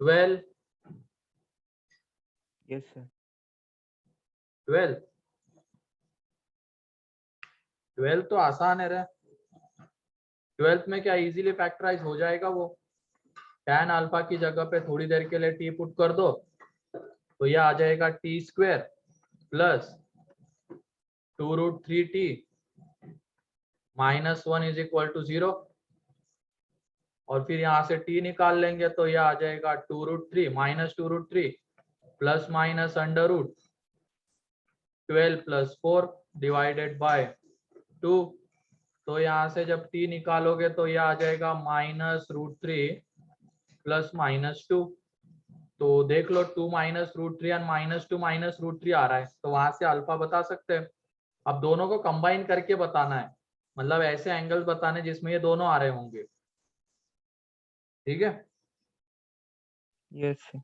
12 yes sir. 12 तो आसान है रे। 12th में क्या इजीली फैक्टराइज हो जाएगा वो। tan अल्फा की जगह पे थोड़ी देर के लिए t पुट कर दो तो ये आ जाएगा t square plus 2√3t -1 is equal to 0 और फिर यहाँ से t निकाल लेंगे तो यह आ जाएगा 2√3 -2√3 प्लस माइनस √12 + 4 डिवाइडेड बाय 2। तो यहाँ से जब t निकालोगे तो यह आ जाएगा -√3 प्लस -2। तो देख लो 2 -√3 और -2 -√3 आ रहा है तो वहां से अल्फा बता सकते हैं। अब दोनों को कंबाइन करके बताना है, मतलब ऐसे एंगल्स बताने जिसमें ये दोनों आ रहे होंगे। ठीक है। Yes sir.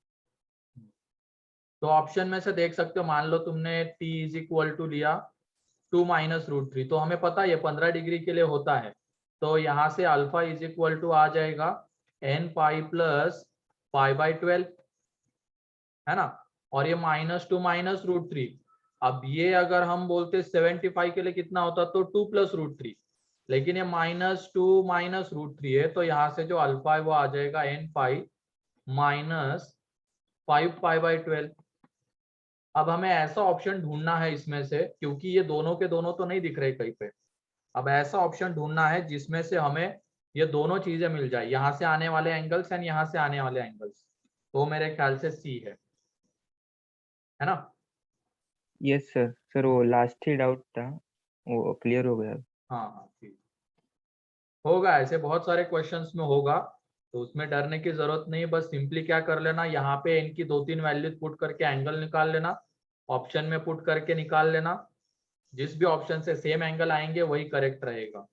तो ऑप्शन में से देख सकते हो, मान लो तुमने t इज इक्वल टू लिया 2 -√3 तो हमें पता है ये 15 डिग्री के लिए होता है। तो यहाँ से अल्फा इज इक्वल टू आ जाएगा n पाई प्लस π/12 है ना। और ये -2 -√3, अब ये अगर हम बोलते 75 के लिए कितना होता तो 2 + √3, लेकिन ये -2 -√3 है तो यहाँ से जो अल्फा है वो आ जाएगा n पाई माइनस 5 π/12। अब हमें ऐसा ऑप्शन ढूंढना है इसमें से, क्योंकि ये दोनों के दोनों तो नहीं दिख रहे कहीं पे। अब ऐसा ऑप्शन ढूंढना है जिसमें से हमें ये दोनों चीजें मिल जाए, यहाँ से आने वाले एंगल्स एंड यहाँ से आने वाले एंगल्स। तो मेरे ख्याल से सी है ना। Yes sir. सर वो लास्ट ही डाउट था, वो क्लियर हो गया। हाँ हाँ ठीक होगा, ऐसे बहुत सारे क्वेश्चंस में होगा तो उसमें डरने की जरूरत नहीं। बस सिंपली क्या कर लेना, यहाँ पे इनकी 2-3 वैल्यूज पुट करके एंगल निकाल लेना, ऑप्शन में पुट करके निकाल लेना। जिस भी ऑप्शन से सेम एंगल आएंगे वही करेक्ट रहेगा।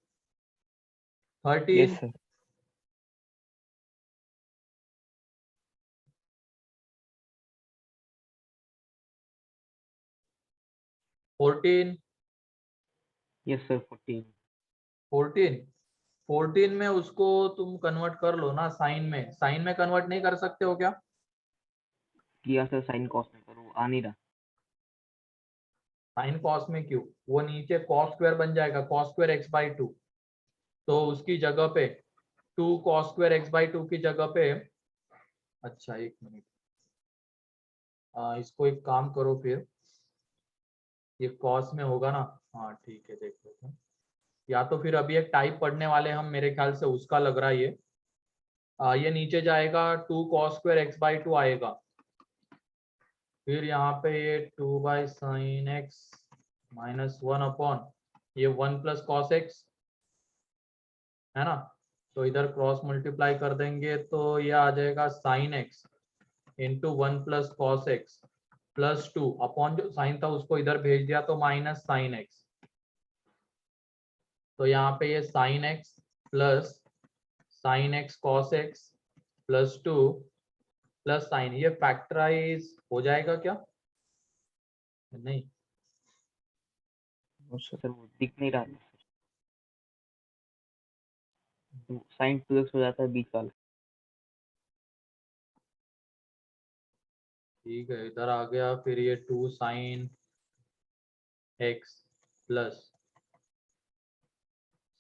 13 यस सर। 14 yes sir. 14 14 में उसको तुम कन्वर्ट कर लो ना साइन में। साइन में कन्वर्ट नहीं कर सकते हो क्या? किया सर, साइन कॉस में करो, आ नहीं रहा। साइन कॉस में क्यों, वो नीचे कॉस स्क्वायर बन जाएगा, cos स्क्वायर x/2। तो उसकी जगह पे 2 cos स्क्वायर x/2 की जगह पे, अच्छा एक मिनट, इसको एक काम करो फिर, ये कॉस में होगा ना। हाँ ठीक है, देख लेते हैं। या तो फिर अभी एक टाइप पढ़ने वाले हम, मेरे ख्याल से उसका लग रहा है ये। ये नीचे जाएगा 2 cos स्क्वायर x/2 आएगा, फिर यहाँ पे ये 2/sin x -1 अपॉन ये 1 + cos x है ना। तो इधर क्रॉस मल्टीप्लाई कर देंगे तो ये आ जाएगा sin x into 1 + cos x plus 2 upon जो साइन था उसको इधर भेज दिया तो -sin x। तो यहाँ पे ये sin x plus sin x cos x plus 2 plus sin, ये फैक्टराइज हो जाएगा क्या? नहीं, सर वो दिख नहीं रहा है। साइन 2x हो जाता है बीच वाला। ठीक है इधर आ गया। फिर ये 2 sin x plus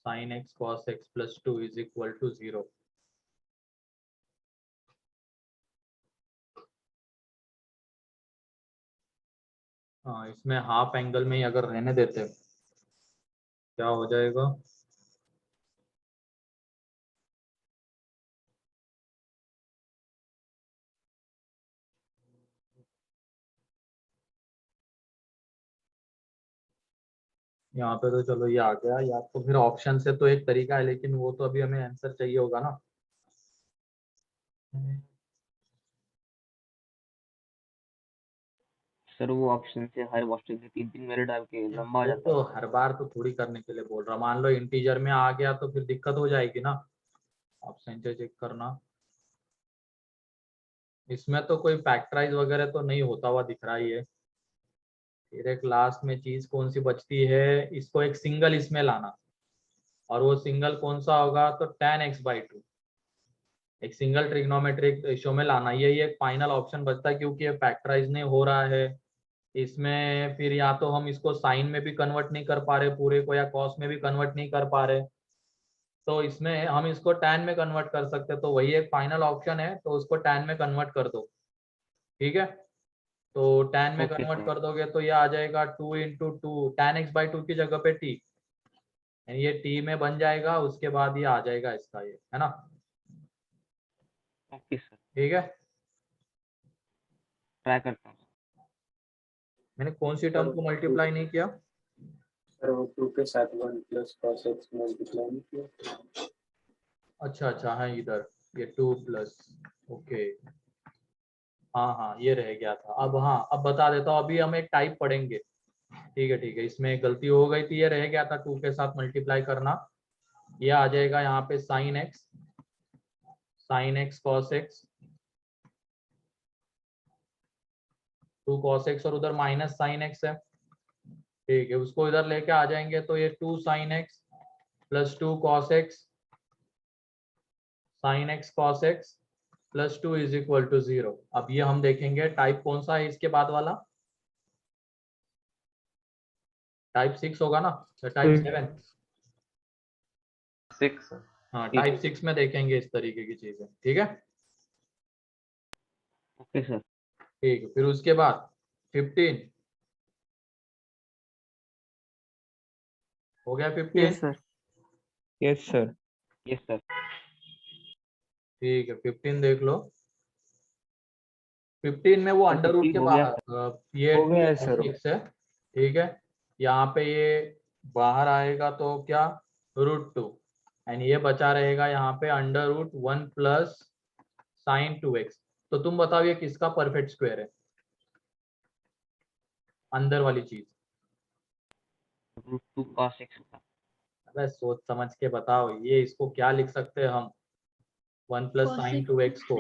sin x cos x plus 2 is equal to 0। हाँ, इसमें हाफ एंगल में ही अगर रहने देते हैं क्या हो जाएगा? यहाँ पे तो चलो ये आ गया, या तो फिर ऑप्शन से तो एक तरीका है, लेकिन वो तो अभी हमें आंसर चाहिए होगा ना। सर वो ऑप्शन से हर ऑप्शन से 3-3 मेरे डाल के लंबा हो वो जाता तो है। हर बार तो थोड़ी करने के लिए बोल रहा, मान लो इंटीजर में आ गया तो फिर दिक्कत हो जाएगी ना। ऑप्शन से चेक करना, इसमें तो कोई फैक्टराइज वगैरह तो नहीं होता हुआ दिख रहा ही है। फिर एक लास्ट में चीज कौन सी बचती है, इसको एक सिंगल इसमें लाना, और वो सिंगल कौन सा होगा तो tan x/2। एक सिंगल ट्रिग्नोमेट्रिक रेशियो में लाना, यही एक फाइनल ऑप्शन बचता है, क्योंकि ये फैक्टराइज नहीं हो रहा है इसमें। फिर या तो हम इसको साइन में भी कन्वर्ट नहीं कर पा रहे पूरे को, या कॉस में भी कन्वर्ट नहीं कर पा रहे, तो इसमें हम इसको टैन में कन्वर्ट कर सकते हैं, तो वही एक फाइनल ऑप्शन है, तो उसको टैन में कन्वर्ट कर दो। ठीक है, तो टैन में Okay, कन्वर्ट sir. कर दोगे तो ये आ जाएगा 2 into two, tan x by two की जगह पे टी, ये टी में बन जाएगा, उसके बाद ये आ जाएगा इसका, ये है ना। Okay, sir. ठीक है, ट्राई करता हूँ। मैंने कौन सी टर्म को मल्टीप्लाई नहीं किया? सर वो 2 के साथ 1 प्लस cos x मल्टीप्लाई नहीं किया। अच्छा अच्छा, हाँ इधर ये 2 प्लस, ओके, हाँ हाँ ये रह गया था। अब हाँ, अब बता देता हूँ, अभी हम एक टाइप पढ़ेंगे। ठीक है ठीक है, इसमें गलती हो गई थी, ये रह गया था 2 के साथ मल्टीप्लाई करना। ये आ जाएगा यहाँ पे sign x cos x, 2 cos x, और उधर माइनस साइन एक्स है। ठीक है, उसको इधर लेके आ जाएंगे तो ये 2 sine x plus 2 cos x, sine x cos x plus 2 is equal to 0। अब ये हम देखेंगे टाइप कौन सा है इसके बाद वाला, टाइप 6 होगा ना, टाइप 7? 6. हाँ, ठीक। टाइप 6 में देखेंगे इस तरीके की चीजें। ठीक है, ओके सर। ठीक है, फिर उसके बाद 15 हो गया, 15। Yes sir. Yes sir. Yes sir. ठीक है, 15 देख लो, 15 में वो अंडर रूट के हो गया बाहर ये हो गया है 2 सर।6 है। ठीक है, यहाँ पे ये बाहर आएगा तो क्या, √2, एंड ये बचा रहेगा यहाँ पे under root 1 plus sign 2x। तो तुम बताओ ये किसका परफेक्ट स्क्वायर है, अंदर वाली चीज? √2 cos x का। अबे सोच समझ के बताओ, ये इसको क्या लिख सकते हैं हम, 1 प्लस साइन 2x को?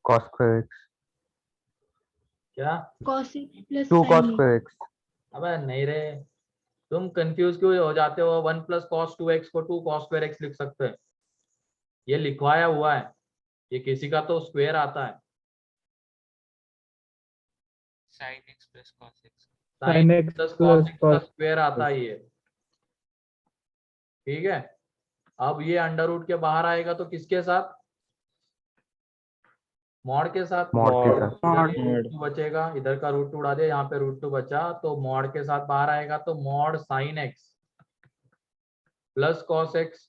cos square x, क्या? cos x plus 2 cos sin x. square x, अबे नहीं रे, तुम कंफ्यूज क्यों हो जाते हो? 1 प्लस कॉस 2x को 2 कॉस स्क्वायर x लिख सकते हैं, ये लिखवाया हुआ है, ये किसी का तो स्क्वायर आता है। sin x plus cos x। Sine sin x plus cos plus x का cos स्क्वायर आता है ये। ठीक है, अब ये अंडर रूट के बाहर आएगा तो किसके साथ, मॉड के साथ। mod के साथ। इधर ये √2 बचेगा, इधर का √2 उड़ा दिया, यहाँ पे √2 बचा, तो मॉड के साथ बाहर आएगा तो mod sine x plus cos x.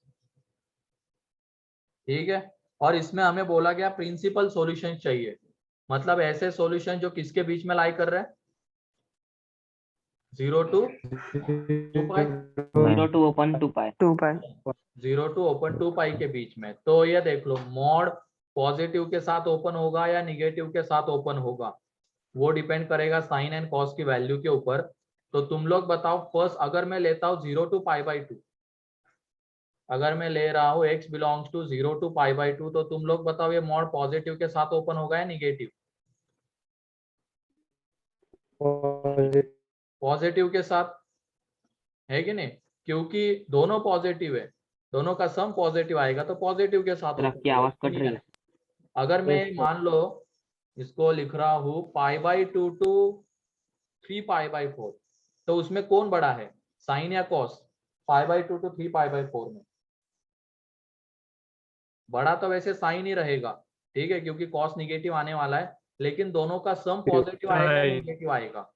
ठीक है, और इसमें हमें बोला गया प्रिंसिपल सॉल्यूशन चाहिए, मतलब ऐसे सॉल्यूशन जो किसके बीच में लाई कर रहे हैं, 0 to 2 pi, 0 to open 2 pi। 0 to open 2 pi के बीच में। तो ये देख लो, मॉड पॉजिटिव के साथ ओपन होगा या निगेटिव के साथ ओपन होगा, वो डिपेंड करेगा साइन एंड कॉस की वैल्यू के ऊपर। तो तुम लोग बताओ, फर्स्ट अगर मैं लेता हूँ 0 to π/2, अगर मैं ले रहा हूँ x बिलोंग्स टू 0 to π/2, तो तुम लोग बताओ ये मॉड पॉजिटिव के साथ ओपन होगा या निगेटिव? पॉजिटिव के साथ, है कि नहीं? क्योंकि दोनों पॉजिटिव है, दोनों का सम पॉजिटिव आएगा तो पॉजिटिव के साथ सर open आपकी होगा, आवाज कट ठीक रही है है। ना? अगर मैं Yes, sir. मान लो इसको लिख रहा हूँ π/2 to 3π/4, तो उसमें कौन बड़ा है, साइन या कॉस? π/2 to 3π/4 में बड़ा तो वैसे साइन ही रहेगा, ठीक है, क्योंकि कॉस निगेटिव आने वाला है, लेकिन दोनों का सम पॉजिटिव आएगा या निगेटिव आएगा,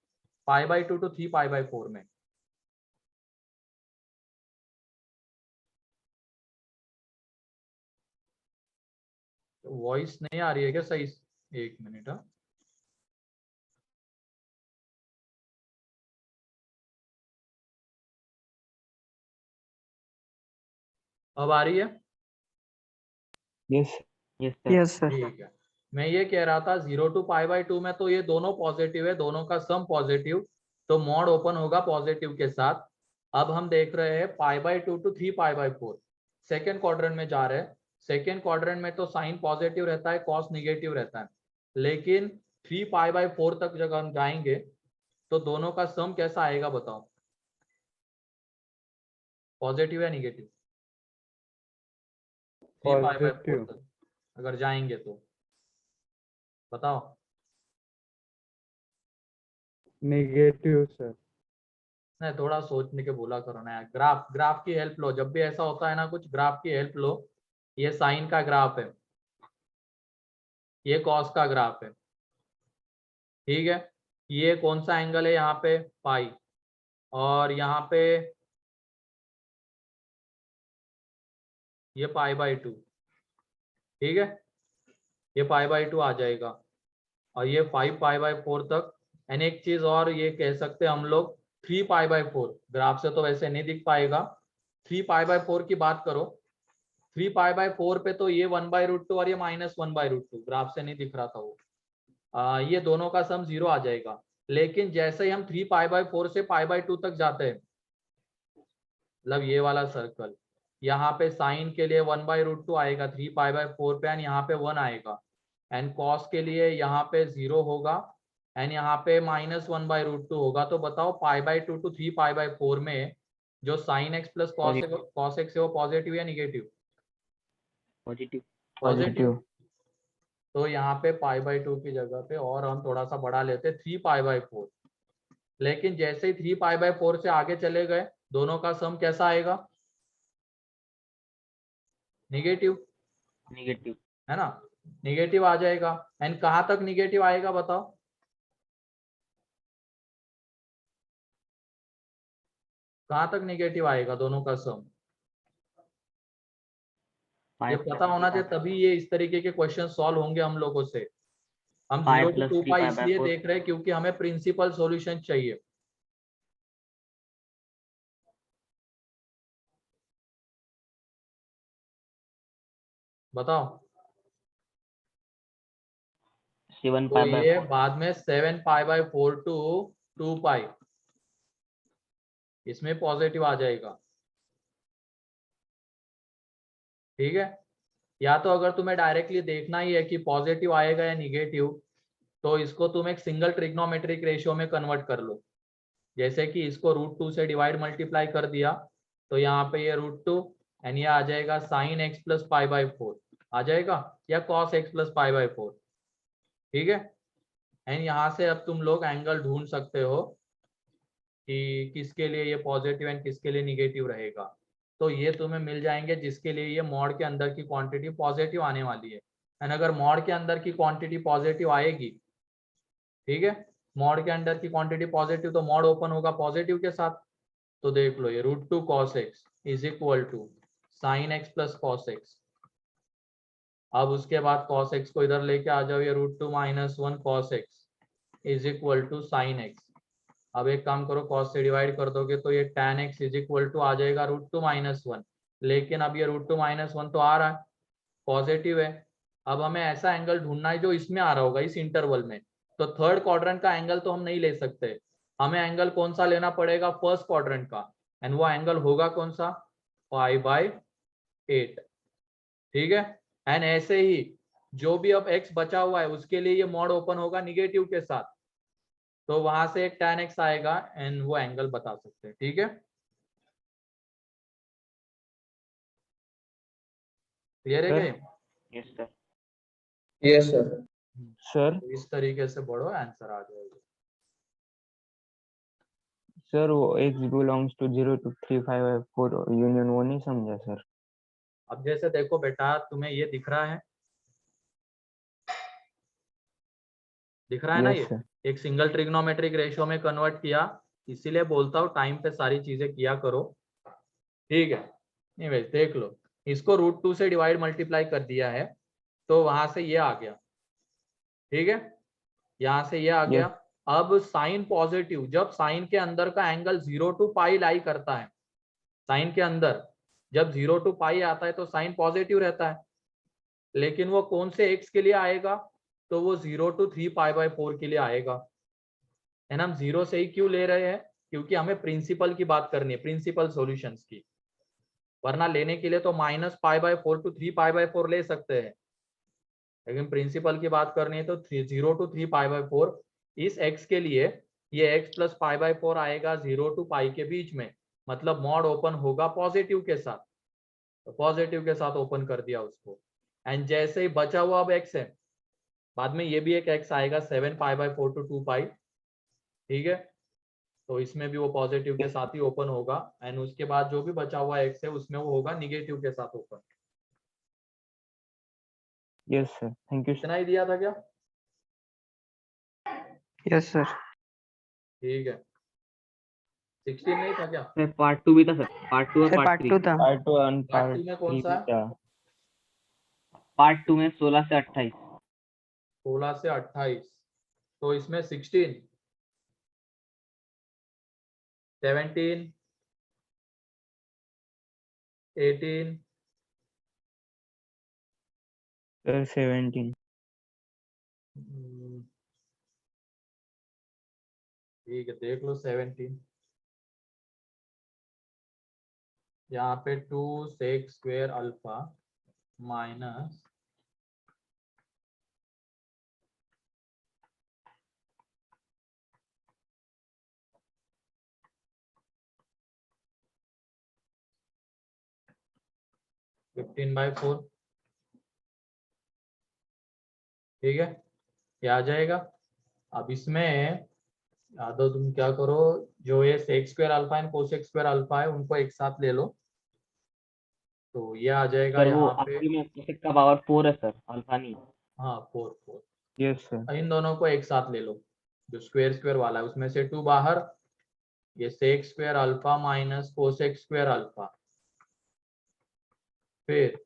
π/2 to 3π/4 में? वॉइस नहीं आ रही है क्या सही? एक मिनट, हाँ, अब आ रही है? Yes yes sir. ठीक है, मैं ये कह रहा था 0 to π/2 में तो ये दोनों पॉजिटिव है, दोनों का सम पॉजिटिव, तो मॉड ओपन होगा पॉजिटिव के साथ। अब हम देख रहे हैं π/2 to 3π/4, सेकेंड क्वाड्रेंट में जा रहे हैं। सेकेंड क्वाड्रेंट में तो साइन पॉजिटिव रहता है, कॉस निगेटिव रहता है, लेकिन 3π/4 तक जब हम जाएंगे तो दोनों का सम कैसा आएगा बताओ, पॉजिटिव या निगेटिव? 3 पाई बाय 4 पॉजिटिव तक अगर जाएंगे तो बताओ। Negative sir. नहीं, थोड़ा सोचने के बोला करो ना यार। ग्राफ ग्राफ की हेल्प लो, जब भी ऐसा होता है ना कुछ, ग्राफ की हेल्प लो। ये साइन का ग्राफ है, ये कॉस का ग्राफ है, ठीक है। ये कौन सा एंगल है यहाँ पे, पाई, और यहाँ पे ये पाई बाय 2, ठीक है। ये पाई बाय 2 आ जाएगा, और ये 5 पाई बाय 4 तक। एंड एक चीज और ये कह सकते हैं हम लोग, 3 पाई बाय 4, ग्राफ से तो वैसे नहीं दिख पाएगा। 3 पाई बाय 4 की बात करो, 3 पाई बाय 4 पे तो ये 1/√2 और ये -1/√2, ग्राफ से नहीं दिख रहा था वो। ये दोनों का सम 0 आ जाएगा। लेकिन जैसे ही हम 3 पाई बाय 4 से पाई बाय 2 तक जाते हैं, मतलब ये वाला सर्कल, यहाँ पे साइन के लिए 1/√2 आएगा 3 पाई बाय 4 पे, एंड यहाँ पे 1 आएगा। एंड कॉस के लिए यहाँ पे 0 होगा, एंड यहाँ पे -1/√2 होगा। तो बताओ pi by 2 to 3 pi by 4 में जो sine x plus cos x है वो पॉजिटिव या निगेटिव? पॉजिटिव। पॉजिटिव। तो यहाँ पे पाई बाय 2 की जगह पे और हम थोड़ा सा बढ़ा लेते 3 पाई बाय 4। लेकिन जैसे ही 3 पाई बाय 4 से आगे चले गए, दोनों का सम कैसा आएगा, निगेटिव, नेगेटिव। है ना, निगेटिव आ जाएगा। एंड कहाँ तक निगेटिव आएगा बताओ, कहाँ तक निगेटिव आएगा दोनों का सम? ये पता होना चाहिए, तभी ये इस तरीके के क्वेश्चन सॉल्व होंगे हम लोगों से। हम 0 to 2 पाई इसलिए देख रहे हैं क्योंकि हमें प्रिंसिपल सॉल्यूशन चाहिए। बताओ। 7 तो पाई बाय ये 4। बाद में 7 पाई बाय 4 टू 2 पाई, इसमें पॉजिटिव आ जाएगा, ठीक है। या तो अगर तुम्हें डायरेक्टली देखना ही है कि पॉजिटिव आएगा या निगेटिव, तो इसको तुम एक सिंगल ट्रिग्नोमेट्रिक रेशियो में कन्वर्ट कर लो। जैसे कि इसको √2 से डिवाइड मल्टीप्लाई कर दिया, तो यहाँ पे ये √2 एंड ये आ जाएगा sign x plus pi by 4 आ जाएगा, या cos x plus pi by 4, ठीक है। एंड यहाँ से अब तुम लोग एंगल ढूंढ सकते हो कि किसके लिए ये पॉजिटिव एंड किसके लिए निगेटिव रहेगा। तो ये तुम्हें मिल जाएंगे जिसके लिए ये मॉड के अंदर की क्वांटिटी पॉजिटिव आने वाली है। एंड अगर मॉड के अंदर की क्वांटिटी पॉजिटिव आएगी, ठीक है, मॉड के अंदर की क्वांटिटी पॉजिटिव, तो मॉड ओपन होगा पॉजिटिव के साथ। तो देख लो, ये √2 cos x is equal to sine x plus cos x. अब उसके बाद cos x को इधर लेके आ जाओ, ये √2 - 1 cos x is equal to sine x. अब एक काम करो, cos से डिवाइड कर दोगे तो ये tan x is equal to आ जाएगा √2 - 1। लेकिन अब ये √2 - 1 तो आ रहा है, पॉजिटिव है। अब हमें ऐसा एंगल ढूंढना है जो इसमें आ रहा होगा, इस इंटरवल में। तो थर्ड क्वाड्रेंट का एंगल तो हम नहीं ले सकते, हमें एंगल कौन सा लेना पड़ेगा, फर्स्ट क्वाड्रेंट का। एंड वो एंगल होगा कौन सा, π/8, ठीक है। एंड ऐसे ही जो भी अब x बचा हुआ है उसके लिए ये मॉड ओपन होगा निगेटिव के साथ, तो वहां से एक tan x आएगा एंड वो एंगल बता सकते हैं, ठीक है। क्लियर है क्या? Yes sir. Yes sir. Sir तो इस तरीके से बढ़ो, आंसर आ जाएगा। सर वो x belongs to 0 to 3 5 by 4 union, वो नहीं समझा सर। अब जैसे देखो बेटा, तुम्हें ये दिख रहा है, दिख रहा है ना, यस ये सर। एक सिंगल ट्रिग्नोमेट्रिक रेशियो में कन्वर्ट किया। इसीलिए बोलता हूँ टाइम पे सारी चीजें किया करो, ठीक है। नहीं भाई देख लो, इसको √2 से डिवाइड मल्टीप्लाई कर दिया है, तो वहां से ये आ गया, ठीक है, यहाँ से ये आ गया। अब साइन पॉजिटिव, जब साइन के अंदर का एंगल 0 to π लाई करता है, साइन के अंदर जब 0 to π आता है तो साइन पॉजिटिव रहता है। लेकिन वो कौन से x के लिए आएगा, तो वो 0 to 3 π/4 के लिए आएगा। एंड हम 0 से ही क्यों ले रहे हैं, क्योंकि हमें प्रिंसिपल की बात करनी है, प्रिंसिपल सॉल्यूशंस की। वरना लेने के लिए तो -π/4 to 3 π/4 ले सकते हैं, लेकिन प्रिंसिपल की बात करनी है तो 0 to 3 π/4। इस x के लिए ये x प्लस π/4 आएगा 0 to π के बीच में, मतलब मॉड ओपन होगा पॉजिटिव के साथ। तो पॉजिटिव के साथ ओपन कर दिया उसको। एंड जैसे ही बचा हुआ अब x है, बाद में ये भी एक x आएगा 7π/4 to 2π, ठीक है। तो इसमें भी वो पॉजिटिव के साथ ही ओपन होगा एंड उसके बाद जो भी बचा हुआ x है उसमें वो होगा निगेटिव के साथ open. Yes sir, thank you. इतना ही दिया था क्या? Yes sir. ठीक है, 16 नहीं था क्या? सर पार्ट 2 भी था सर, पार्ट 2 और सर पार्ट पार्ट 3। 2 था। पार्ट 1 पार्ट पार्ट 2 में कौन 3 सा भी है? था। पार्ट 2 में 16 से 28। 16 से 28, तो इसमें 16, 17, 18, सर 17। ठीक है, देख लो 17। यहाँ पे 2 sec square alpha minus fifteen by 4, ठीक है, ये आ जाएगा। अब इसमें या तो तुम क्या करो, जो ये sec square alpha and cosec square alpha है उनको एक साथ ले लो, तो ये आ जाएगा सर वो यहाँ पे। आखिरी में cosec का पावर 4 है सर, अल्फा नहीं। हाँ 4। Yes sir. इन दोनों को एक साथ ले लो, जो स्क्वायर स्क्वायर वाला है उसमें से 2 बाहर, ये sec square alpha minus cosec square alpha, फिर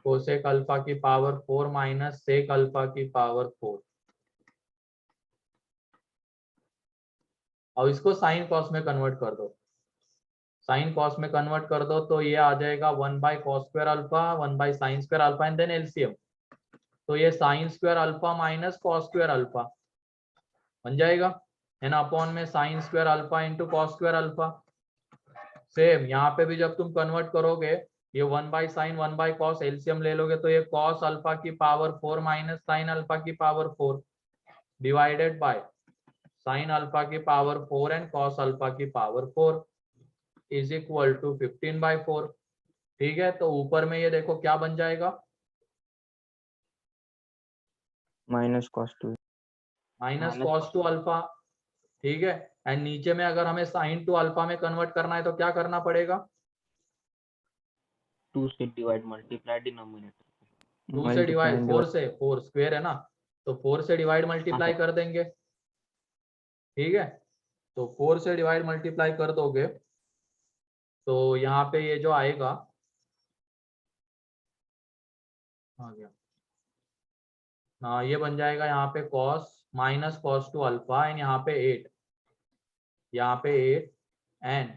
cosec अल्फा की पावर 4 माइनस sec अल्फा की पावर 4। और इसको साइन कॉस में कन्वर्ट कर दो, साइन कॉस में कन्वर्ट कर दो तो ये आ जाएगा 1/cos square alpha 1/sin square alpha and then LCM, तो ये sin square alpha minus cos square alpha बन जाएगा, है ना, अपॉन में sin square alpha into cos square alpha. Same यहाँ पे भी जब तुम कन्वर्ट करोगे, ये 1/sin 1/cos एलसीएम ले लोगे तो ये cos अल्फा की पावर 4 माइनस sin अल्फा की power 4 divided by sin alpha की पावर 4 एंड cos अल्फा की पावर 4 इज इक्वल टू 15/4। ठीक है, तो ऊपर में ये देखो क्या बन जाएगा, minus cos 2। Minus Minus cos 2 alpha, ठीक है। एंड नीचे में अगर हमें sin 2 अल्फा में कन्वर्ट करना है तो क्या करना पड़ेगा, 2 से डिवाइड मल्टीप्लाई डिनोमिनेटर। 2 से डिवाइड, मल्टीप्लाई 4 से, 4 स्क्वायर है ना, तो 4 से डिवाइड मल्टीप्लाई कर देंगे, ठीक है। तो 4 से डिवाइड मल्टीप्लाई कर दोगे तो यहाँ पे ये जो आएगा आ गया, हाँ ये बन जाएगा यहाँ पे cos minus cos 2 alpha and यहाँ पे 8, यहाँ पे 8 एंड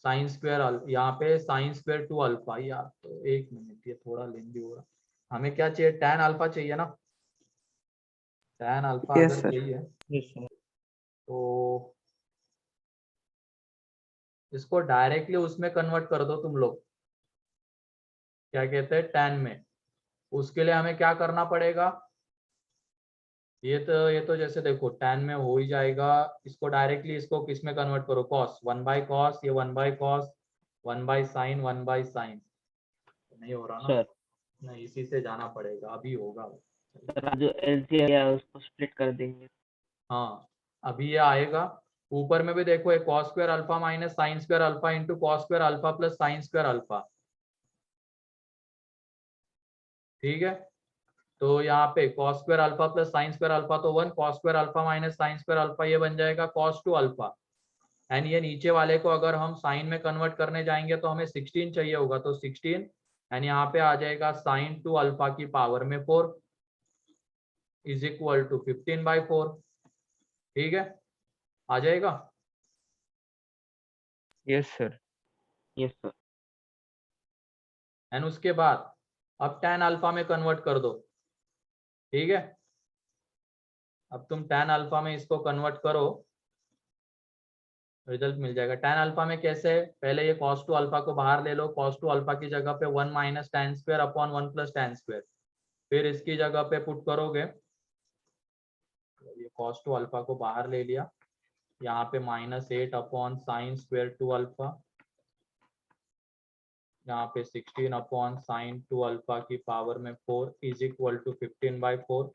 साइन स्क्वायर, यहाँ पे साइन स्क्वायर 2 अल्फा। यार तो एक मिनट, ये थोड़ा लेंदी हो रहा, हमें क्या चाहिए, tan अल्फा चाहिए ना, tan अल्फा यस अगर सर। चाहिए यस सर। तो इसको डायरेक्टली उसमें कन्वर्ट कर दो तुम लोग, क्या कहते हैं tan में। उसके लिए हमें क्या करना पड़ेगा, ये तो जैसे देखो tan में हो ही जाएगा, इसको डायरेक्टली इसको किस में कन्वर्ट करो, cos 1/cos, ये 1/cos 1/sin 1/sin, नहीं हो रहा ना, सर नहीं इसी से जाना पड़ेगा, अभी होगा। सर जो एलसीएम है उसको स्प्लिट कर देंगे। हाँ अभी ये आएगा, ऊपर में भी देखो एक cos square alpha minus sine square alpha into cos square alpha plus sine square alpha, ठीक है। तो यहाँ पे cos square alpha plus sine square alpha तो 1, cos square alpha minus sine square alpha ये बन जाएगा cos 2 अल्फा, एंड ये नीचे वाले को अगर हम साइन में कन्वर्ट करने जाएंगे तो हमें 16 चाहिए होगा, तो 16 एंड यहाँ पे आ जाएगा साइन 2 अल्फा की पावर में 4 इज इक्वल टू 15/4, ठीक है, आ जाएगा। Yes sir. Yes sir. And उसके बाद अब tan अल्फा में कन्वर्ट कर दो, ठीक है। अब तुम tan अल्फा में इसको कन्वर्ट करो, रिजल्ट मिल जाएगा। tan अल्फा में कैसे, पहले ये cos 2 अल्फा को बाहर ले लो, cos 2 अल्फा की जगह पे 1 minus tan square upon 1 plus tan square, फिर इसकी जगह पे पुट करोगे, ये cos 2 अल्फा को बाहर ले लिया, यहाँ पे -8 अपॉन साइन स्क्वायर 2 अल्फा यहाँ पे 16 अपॉन साइन 2 अल्फा की पावर में 4 इज इक्वल टू 15/4।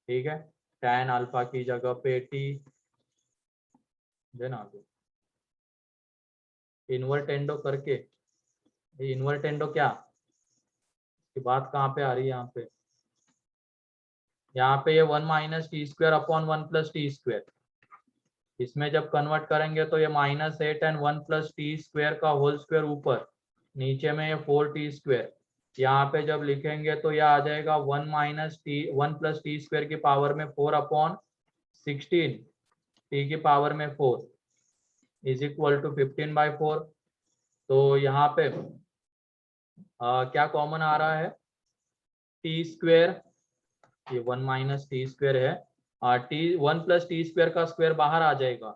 ठीक है, tan अल्फा की जगह पे t देना, इन्वर्टेंडो करके, इन्वर्टेंडो क्या की बात कहाँ पे आ रही है यहाँ पे ये 1 minus T square upon 1 plus T square, इसमें जब कन्वर्ट करेंगे तो ये -8 एंड 1 प्लस टी स्क्वायर का होल स्क्वायर ऊपर, नीचे में ये 4t स्क्वायर, यहाँ पे जब लिखेंगे तो यह आ जाएगा 1 प्लस टी स्क्वायर की पावर में 4 अपॉन 16 टी की पावर में 4 इज इक्वल टू 15/4। तो यहाँ पे क्या कॉमन आ रहा है, टी स्क्वायर, ये 1 माइनस टी स्क्वायर है, टी 1 प्लस टी स्क्वायर का स्क्वायर बाहर आ जाएगा,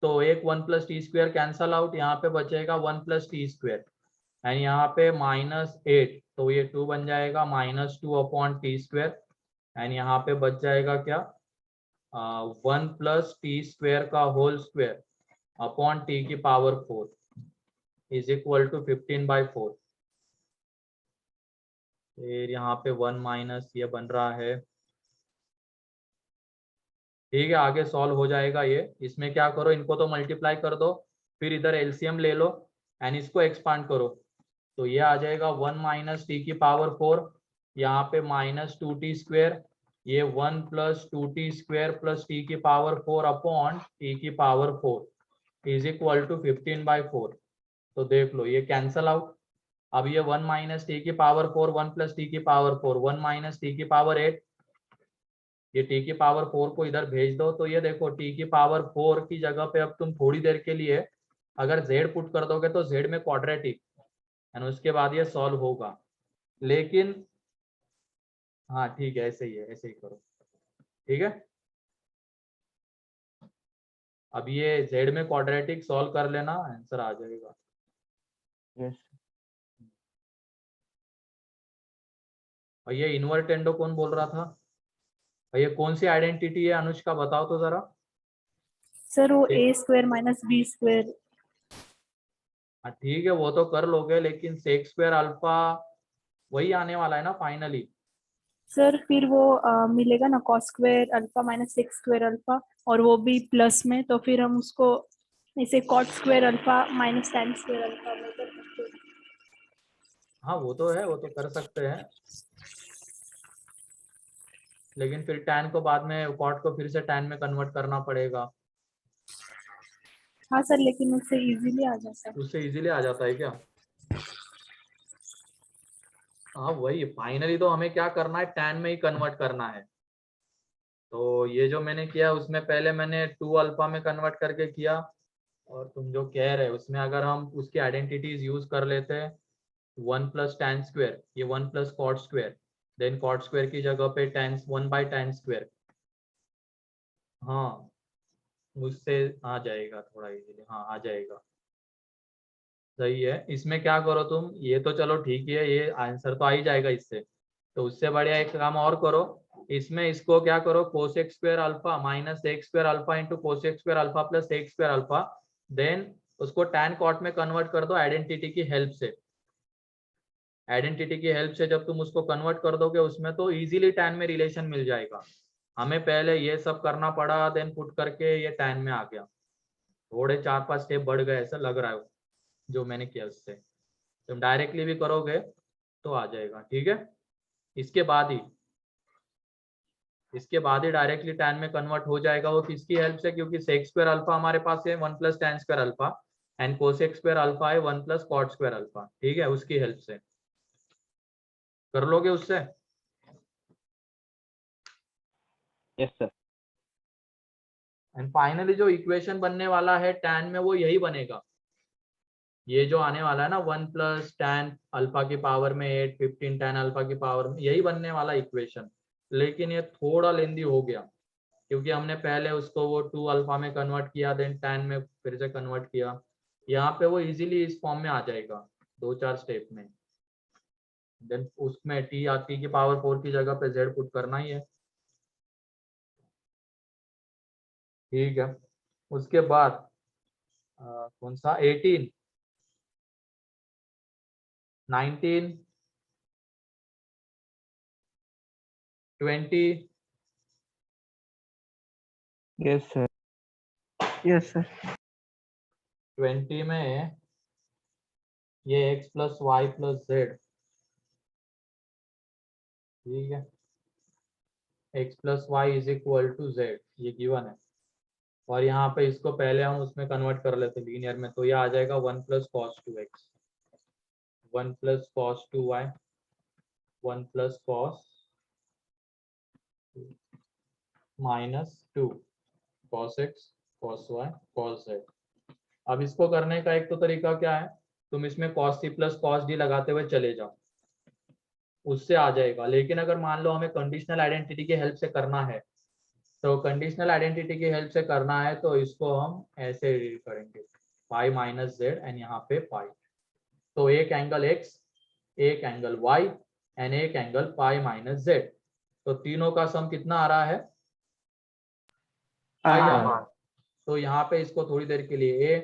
तो एक 1 plus T square cancel out, यहाँ पे बचेगा 1 प्लस टी स्क्वायर एंड यहाँ पे -8, तो ये 2 बन जाएगा -2 अपॉन टी स्क्वायर एंड यहाँ पे बच जाएगा क्या, 1 प्लस टी स्क्वायर का होल स्क्वायर अपॉन टी की पावर 4 इज इक्वल टू 15/4। फिर यहाँ पे 1 माइनस ये बन रहा है। ठीक है, आगे सॉल्व हो जाएगा ये। इसमें क्या करो, इनको तो मल्टीप्लाई कर दो, फिर इधर एलसीएम ले लो एंड इसको एक्सपांड करो, तो ये आ जाएगा 1 माइनस टी की पावर 4, यहाँ पे -2t स्क्वायर, ये 1 plus 2t square plus T की पावर 4 अपॉन टी की पावर 4 इज इक्वल टू 15/4। तो देख लो ये कैंसल आउट। अब ये 1 माइनस टी की पावर 4, 1 प्लस टी की पावर 4, 1 माइनस टी की पावर 8, ये टी की पावर 4 को इधर भेज दो, तो ये देखो टी की पावर 4 की जगह पे अब तुम थोड़ी देर के लिए अगर z पुट कर दोगे तो z में क्वाड्रेटिक एंड उसके बाद ये सॉल्व होगा। लेकिन हाँ ठीक है, ऐसे ही है, ऐसे ही करो। ठीक है, अब ये z में क्वाड्रेटिक सॉल्व कर लेना, आंसर आ जाएगा। यस और ये इन्वर्टेंडो कौन बोल रहा था, और ये कौन सी आइडेंटिटी है अनुष्का, बताओ तो जरा। सर वो ठीक। ए स्क्वायर माइनस बी स्क्वायर। हाँ ठीक है, वो तो कर लोगे, लेकिन सेक स्क्वायर अल्फा वही आने वाला है ना फाइनली। सर फिर वो मिलेगा ना cos square alpha minus sec square alpha, और वो भी प्लस में, तो फिर हम उसको इसे cot square alpha minus tan square alpha में कर सकते हैं। हाँ वो तो है, वो तो कर सकते हैं, लेकिन फिर टैन को बाद में कॉट को फिर से टैन में कन्वर्ट करना पड़ेगा। हाँ सर, लेकिन उससे इजीली आ जाता है। उससे इजीली आ जाता है क्या? हाँ वही, फाइनली तो हमें क्या करना है, टैन में ही कन्वर्ट करना है। तो ये जो मैंने किया उसमें पहले मैंने 2 अल्फा में कन्वर्ट करके किया, और तुम जो कह रहे हो उसमें अगर हम उसकी आइडेंटिटीज यूज कर लेते हैं, 1 प्लस टैन स्क्वायर, ये 1 plus cot square, then cot square की जगह पे टैन 1/टैन स्क्वायर, हाँ उससे आ जाएगा थोड़ा इजीली, हाँ आ जाएगा। सही है, इसमें क्या करो तुम, ये तो चलो ठीक ही है, ये आंसर तो आ ही जाएगा इससे। तो उससे बढ़िया एक काम और करो, इसमें इसको क्या करो, cosec square alpha minus sec square alpha into cosec square alpha plus sec square alpha, then उसको टैन कॉट में कन्वर्ट कर दो आइडेंटिटी की हेल्प से। आइडेंटिटी की हेल्प से जब तुम उसको कन्वर्ट कर दोगे उसमें, तो इजीली टैन में रिलेशन मिल जाएगा। हमें पहले ये सब करना पड़ा, देन पुट करके ये टैन में आ गया, थोड़े 4-5 स्टेप बढ़ गए ऐसा लग रहा है जो मैंने किया उससे। तुम डायरेक्टली भी करोगे तो आ जाएगा। ठीक है, इसके बाद ही डायरेक्टली टैन में कन्वर्ट हो जाएगा। वो किसकी हेल्प से, क्योंकि सेक स्क्वायर अल्फा हमारे पास है 1 plus tan square alpha and cosec square alpha है 1 प्लस कॉट स्क्वायर अल्फा। ठीक है, उसकी हेल्प से कर लोगे उससे। Yes sir. एंड फाइनली जो इक्वेशन बनने वाला है टैन में वो यही बनेगा, ये जो आने वाला है ना 1 प्लस टैन अल्फा की पावर में 8, 15 टैन अल्फा की पावर में, यही बनने वाला इक्वेशन। लेकिन ये थोड़ा लेंदी हो गया, क्योंकि हमने पहले उसको वो 2 अल्फा में कन्वर्ट किया, देन टैन में फिर से कन्वर्ट किया। यहाँ पे वो इजीली इस फॉर्म में आ जाएगा 2-4 स्टेप में, देन उसमें टी की पावर 4 की जगह पे जेड पुट करना ही है। ठीक है, उसके बाद कौन सा 18 19, 20, यस सर। Yes sir. 20 में ये x plus y plus z, ठीक है, x plus y is equal to z, ये गिवन है। और यहाँ पे इसको पहले हम उसमें कन्वर्ट कर लेते लीनियर में, तो ये आ जाएगा 1 plus cos 2x, 1 plus cos 2y, 1 plus cos minus 2 cos x cos y cos z। अब इसको करने का एक तो तरीका क्या है, तुम इसमें cos C plus cos D लगाते हुए चले जाओ, उससे आ जाएगा। लेकिन अगर मान लो हमें कंडीशनल आइडेंटिटी की हेल्प से करना है, तो कंडीशनल आइडेंटिटी की हेल्प से करना है तो इसको हम ऐसे रीड करेंगे, पाई माइनस जेड एंड यहाँ पे पाई। तो एक एंगल x, एक एंगल y एंड एक एंगल पाई माइनस जेड, तो तीनों का सम कितना आ रहा है, पाई आ रहा है। तो यहाँ पे इसको थोड़ी देर के लिए a,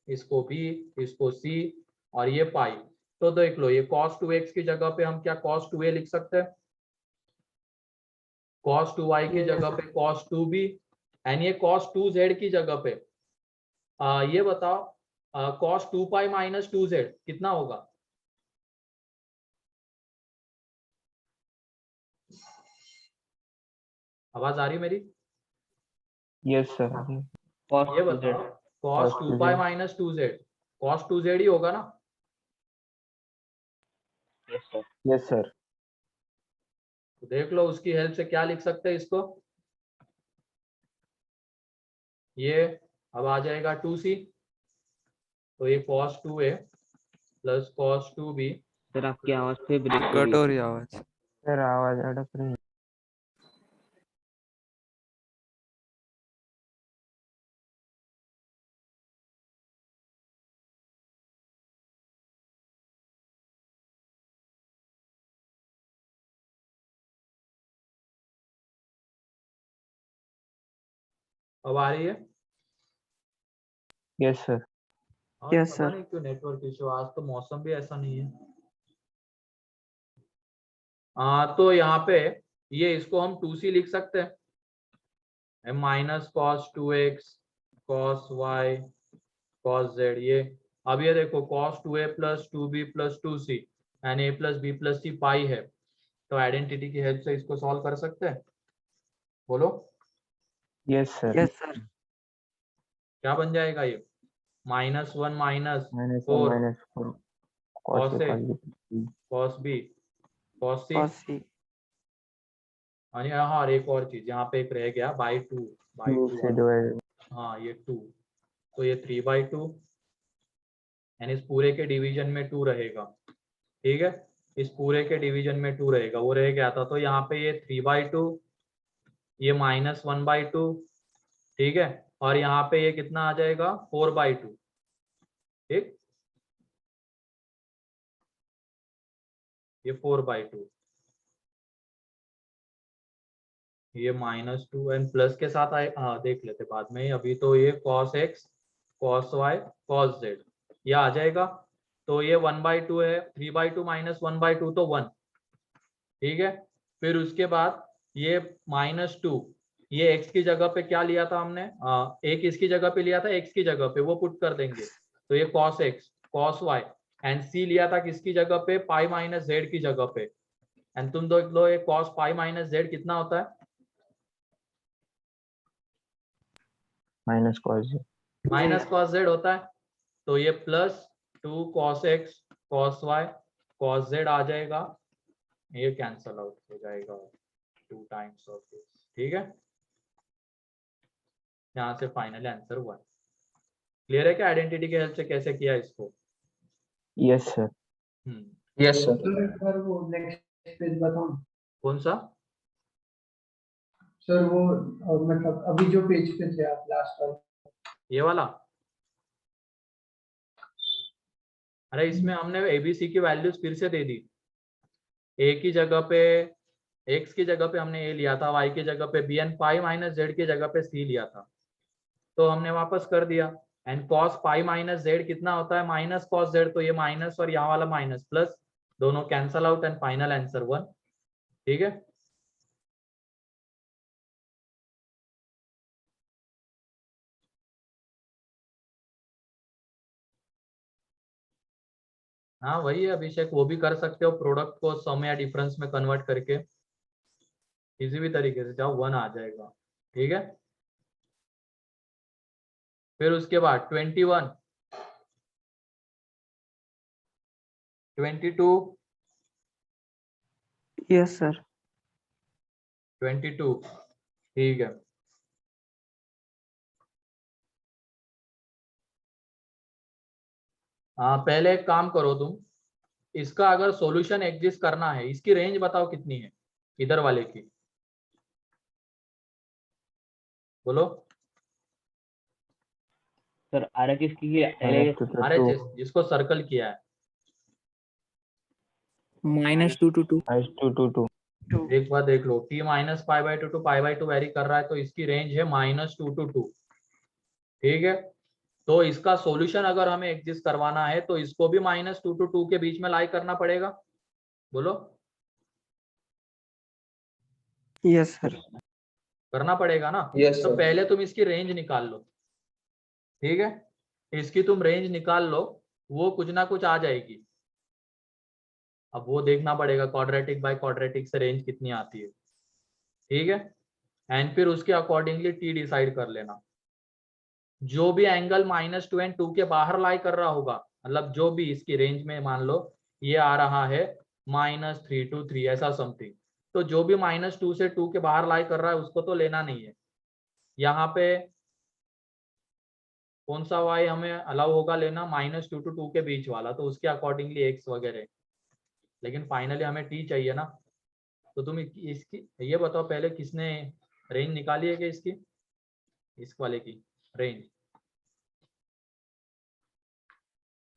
इसको b, इसको c और ये पाई। तो देख लो, ये cos 2x की जगह पे हम क्या cos 2a लिख सकते हैं, cos 2y की जगह पे cos 2b एंड ये cos 2z की जगह पे ये बताओ cos 2 पाई माइनस 2z कितना होगा। आवाज आ रही मेरी? Yes sir. cos ये 2z बताओ cos 2 2z pi minus 2z cos 2z ही होगा ना। yes sir yes sir. तो देख लो उसकी हेल्प से क्या लिख सकते हैं इसको, ये अब आ जाएगा 2c, तो ये cos 2a plus cos 2b। Sir आपकी आवाज पे ब्रेक हो कट रही हो है। रही है आवाज। सर आवाज अटक रही है। अब आ रही है? Yes sir. आज Yes, पता sir. नहीं क्यों नेटवर्क इशू, आज तो मौसम भी ऐसा नहीं है। तो यहाँ पे ये इसको हम 2c लिख सकते हैं, minus cos 2x cos y cos z। ये अब ये देखो cos 2a plus 2b plus 2c and a plus b plus c पाई है, तो आइडेंटिटी की हेल्प से इसको सॉल्व कर सकते हैं। बोलो यस सर। Yes sir. क्या बन जाएगा ये, -1 minus minus 4 minus 4 cos cos a a cos b cos c। cos c और यहाँ और एक और चीज यहाँ पे एक रह गया बाई 2 से डिवाइड। हाँ ये 2, तो ये 3/2 यानी इस पूरे के डिवीजन में 2 रहेगा, ठीक है, इस पूरे के डिवीजन में 2 रहेगा, वो रह गया था। तो यहाँ पे ये 3/2, ये -1/2, ठीक है, और यहाँ पे ये कितना आ जाएगा 4/2, ठीक, ये 4/2, ये -2 एंड प्लस के साथ आए, हाँ देख लेते बाद में, अभी तो ये cos x cos y cos z ये आ जाएगा। तो ये 1/2 है, 3/2 माइनस 1/2 तो 1, ठीक है। फिर उसके बाद ये -2, ये x की जगह पे क्या लिया था हमने, एक इसकी जगह पे लिया था, x की जगह पे वो पुट कर देंगे, तो ये cos x cos y and c लिया था किसकी जगह पे, पाई माइनस जेड की जगह पे, एंड तुम देख लो ये cos पाई माइनस जेड कितना होता है, minus cos z minus cos z होता है। तो ये plus 2 cos x cos y cos z आ जाएगा, ये कैंसल आउट हो जाएगा 2 टाइम्स ऑफ दिस, ठीक है। यहाँ से फाइनल आंसर 1। क्लियर है क्या आइडेंटिटी के हेल्प से कैसे किया इसको? Yes sir. Yes sir. Sir वो नेक्स्ट पेज बताओ ना। कौन सा? सर वो मतलब अभी जो पेज पे थे आप लास्ट वाला। ये वाला? अरे इसमें हमने एबीसी की वैल्यूज फिर से दे दी, ए की जगह पे x की जगह पे हमने a लिया था, y की जगह पे b and pi minus Z की जगह पे c लिया था, तो हमने वापस कर दिया। And cos pi minus Z कितना होता है, माइनस cos z, तो ये माइनस और यहाँ वाला माइनस प्लस दोनों cancel out and final answer 1। ठीक है, हाँ वही है अभिषेक, वो भी कर सकते हो, प्रोडक्ट को सम या डिफरेंस में कन्वर्ट करके किसी भी तरीके से जाओ 1 आ जाएगा। ठीक है, फिर उसके बाद 21, 22, यस सर। 22। ठीक है, हाँ पहले एक काम करो तुम, इसका अगर सॉल्यूशन एग्जिस्ट करना है, इसकी रेंज बताओ कितनी है इधर वाले की, बोलो। सर आर किसकी RHS जिसको सर्कल किया है, -2 to 2 2 2 एक बार देख लो, t minus pi by two to pi by two vary कर रहा है, तो इसकी रेंज है -2 to 2। ठीक है, तो इसका सॉल्यूशन अगर हमें एग्जिस्ट करवाना है तो इसको भी -2 to 2 के बीच में लाई करना पड़ेगा, बोलो। Yes sir. करना पड़ेगा ना। Yes, तो sir. पहले तुम इसकी रेंज निकाल लो। ठीक है, इसकी तुम रेंज निकाल लो, वो कुछ ना कुछ आ जाएगी। अब वो देखना पड़ेगा क्वाड्रेटिक बाय क्वाड्रेटिक से रेंज कितनी आती है। ठीक है, एंड फिर उसके अकॉर्डिंगली टी डिसाइड कर लेना। जो भी एंगल -2 एंड 2 के बाहर लाई कर रहा होगा, मतलब जो भी इसकी रेंज में, मान लो ये आ रहा है -3 to 3 ऐसा समथिंग, तो जो भी -2 से 2 के बाहर लाई कर रहा है उसको तो लेना नहीं है। यहाँ पे कौन सा y हमें अलाउ होगा लेना, -2 to 2 के बीच वाला, तो उसके अकॉर्डिंगली x वगैरह, लेकिन फाइनली हमें t चाहिए ना। तो तुम इसकी ये बताओ पहले, किसने रेंज निकाली है कि इसकी, इस वाले की रेंज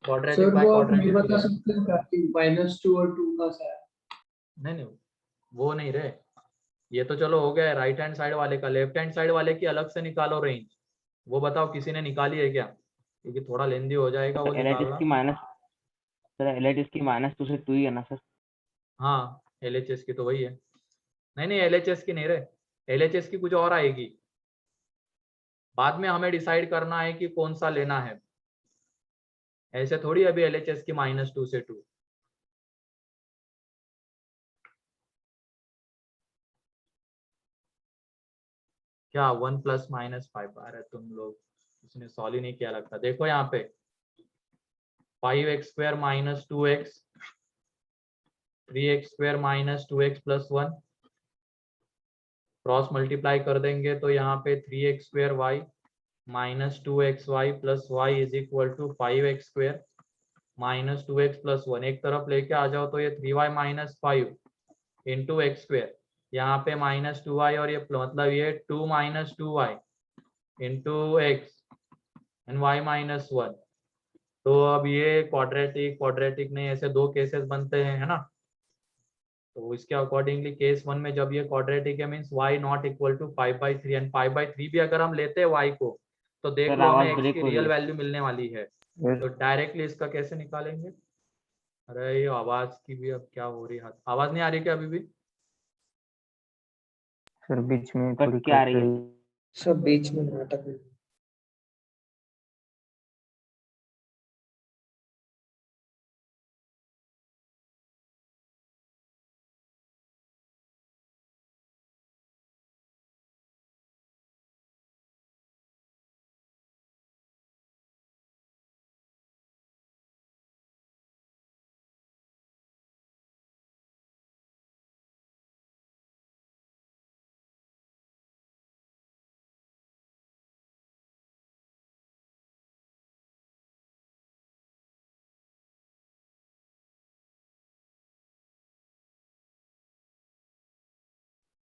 क्वाड्रेटिक सर बाय वो आप ये क्वाड्रेटिक बता सकते हैं क्या कि -2 और 2 का क्या है? नहीं वो नहीं रहे, ये तो चलो हो गया राइट हैंड साइड वाले का, लेफ्ट हैंड साइड वाले की अलग से निकालो रेंज। वो बताओ किसी ने निकाली है क्या, क्योंकि थोड़ा लेंदी हो जाएगा वो निकालना। LHS की -2 से 2 ही है ना सर। हाँ LHS की तो वही है। नहीं LHS की नहीं रहे, LHS की कुछ और आएगी, बाद में हमें डिसाइड करना है कि कौन सा लेना है, ऐसे थोड़ी अभी LHS की -2 से 2। क्या 1 + -5, अरे तुम लोग इसने सॉल्व ही नहीं किया लगता। देखो यहाँ पे 5x² - 2x, 3x² - 2x + 1, cross multiply कर देंगे तो यहाँ पे 3x² - 2xy + y = 5x² - 2x + 1, एक तरफ लेके आ जाओ तो ये 3y - 5 × x², यहाँ पे -2y और ये मतलब ये 2 - 2y × x एंड y - 1। तो अब ये क्वाड्रेटिक क्वाड्रेटिक नहीं, ऐसे दो केसेस बनते हैं, है ना। तो इसके अकॉर्डिंगली केस 1 में जब ये क्वाड्रेटिक है मींस y ≠ = 5/3, एंड 5/3 भी अगर हम लेते हैं y को तो देख सर लो हमें आवाज x ब्रेक की हो रही रियल है। वैल्यू मिलने वाली है, तो डायरेक्टली इसका कैसे निकालेंगे। अरे ये आवाज की भी अब क्या हो रही है, आवाज नहीं आ रही क्या अभी भी। सर बीच में कट थोड़ी क्या आ कट रही है? रही। सब बीच में नाटक है।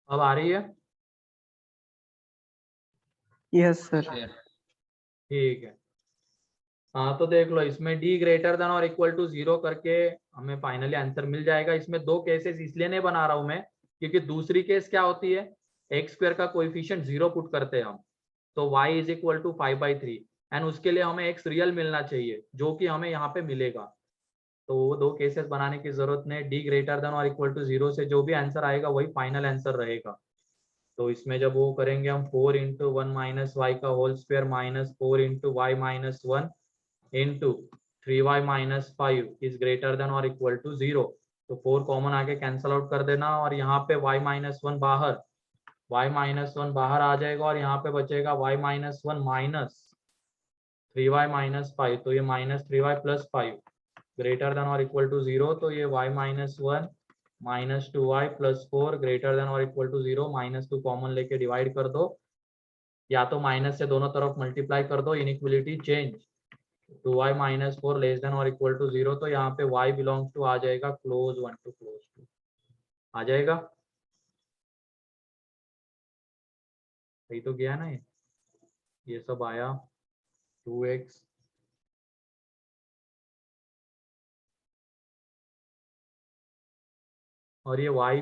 अब आ रही है, यस सर। ठीक है। हाँ तो देख लो इसमें d > 0 करके हमें फाइनली आंसर मिल जाएगा। इसमें दो केसेस इसलिए नहीं बना रहा हूं मैं, क्योंकि दूसरी केस क्या होती है, x² का कोएफिशिएंट 0 पुट करते हैं हम, तो y = 5/3 एंड उसके लिए हमें x रियल मिलना चाहिए, जो कि हमें यहाँ पे मिलेगा। तो वो 2 केसेस बनाने की जरूरत नहीं, डी ग्रेटर देन और इक्वल टू 0 से जो भी आंसर आएगा वही फाइनल आंसर रहेगा। तो इसमें जब वो करेंगे हम 4 इंटू 1 माइनस वाई का whole square minus 4 into y minus 1 into 3y minus 5 is greater than और इक्वल टू 0। तो 4 कॉमन आके कैंसल आउट कर देना और यहाँ पे y माइनस 1 बाहर, y माइनस 1 बाहर आ जाएगा और यहाँ पे बचेगा y minus 1 minus 3y minus 5। तो ये minus 3y plus 5 greater than और इक्वल टू 0। तो ये y minus 1 minus 2y plus 4 greater than और इक्वल टू 0, माइनस 2 कॉमन लेके डिवाइड कर दो, या तो माइनस से दोनों तरफ मल्टीप्लाई कर दो, inequality change 2y minus 4 less than और इक्वल टू 0। तो यहाँ पे y बिलोंग्स टू आ जाएगा क्लोज 1 टू क्लोज 2 आ जाएगा। सही तो गया ना ये सब आया 2x और ये y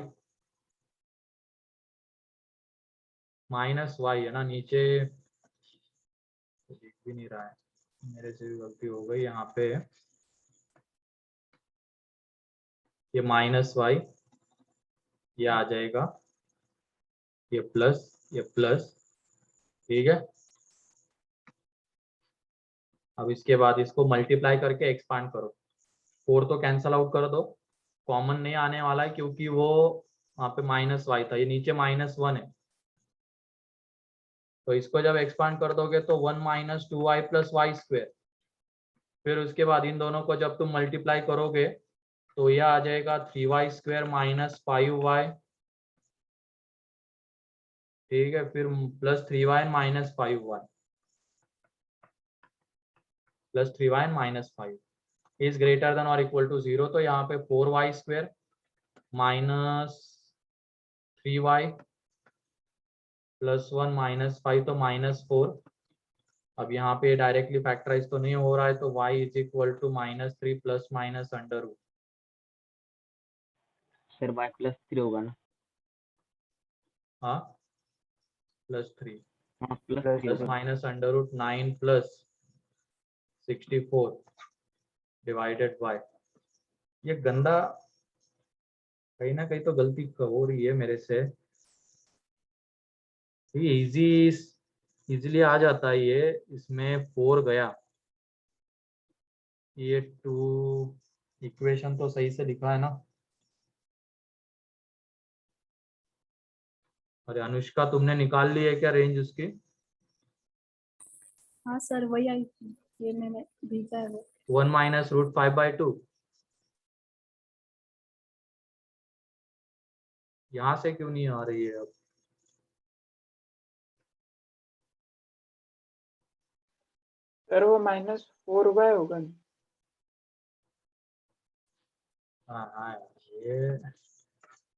माइनस y है ना, नीचे तो दिख भी नहीं रहा है, मेरे से भी गलती हो गई। यहाँ पे ये माइनस y ये आ जाएगा, ये प्लस, ठीक है। अब इसके बाद इसको मल्टीप्लाई करके एक्सपांड करो, 4 तो कैंसल आउट कर दो, कॉमन नहीं आने वाला है क्योंकि वो वहाँ पे माइनस वाई था, ये नीचे माइनस 1 है। तो इसको जब एक्सपांड कर दोगे तो 1 minus 2y plus Y square, फिर उसके बाद इन दोनों को जब तुम मल्टीप्लाई करोगे तो यह आ जाएगा 3y स्क्वेयर माइनस 5y, ठीक है, फिर plus 3y minus 5y plus 3y minus 5 is greater than और इक्वल टू 0। तो यहाँ पे 4y square minus 3y plus 1 minus 5 तो माइनस 4। अब यहाँ पे डायरेक्टली फैक्टराइज तो नहीं हो रहा है, तो y is equal to minus 3 plus minus under root. Sir y plus 3 होगा ना? हाँ प्लस 3 हाँ प्लस Plus 3 प्लस होगा। Minus under root 9 plus 64 divided by, ये गंदा कहीं ना कहीं तो गलती हो रही है मेरे से। ये इजीली आ जाता है ये, इसमें 4 गया, ये 2 इक्वेशन तो सही से लिखा है ना। अरे अनुष्का तुमने निकाल ली है क्या रेंज उसकी? हाँ सर वही आई थी, ये मैंने भेजा है वो। 1 माइनस रूट 5/2 यहाँ से क्यों नहीं आ रही है अब? सर वो -4y होगा। हाँ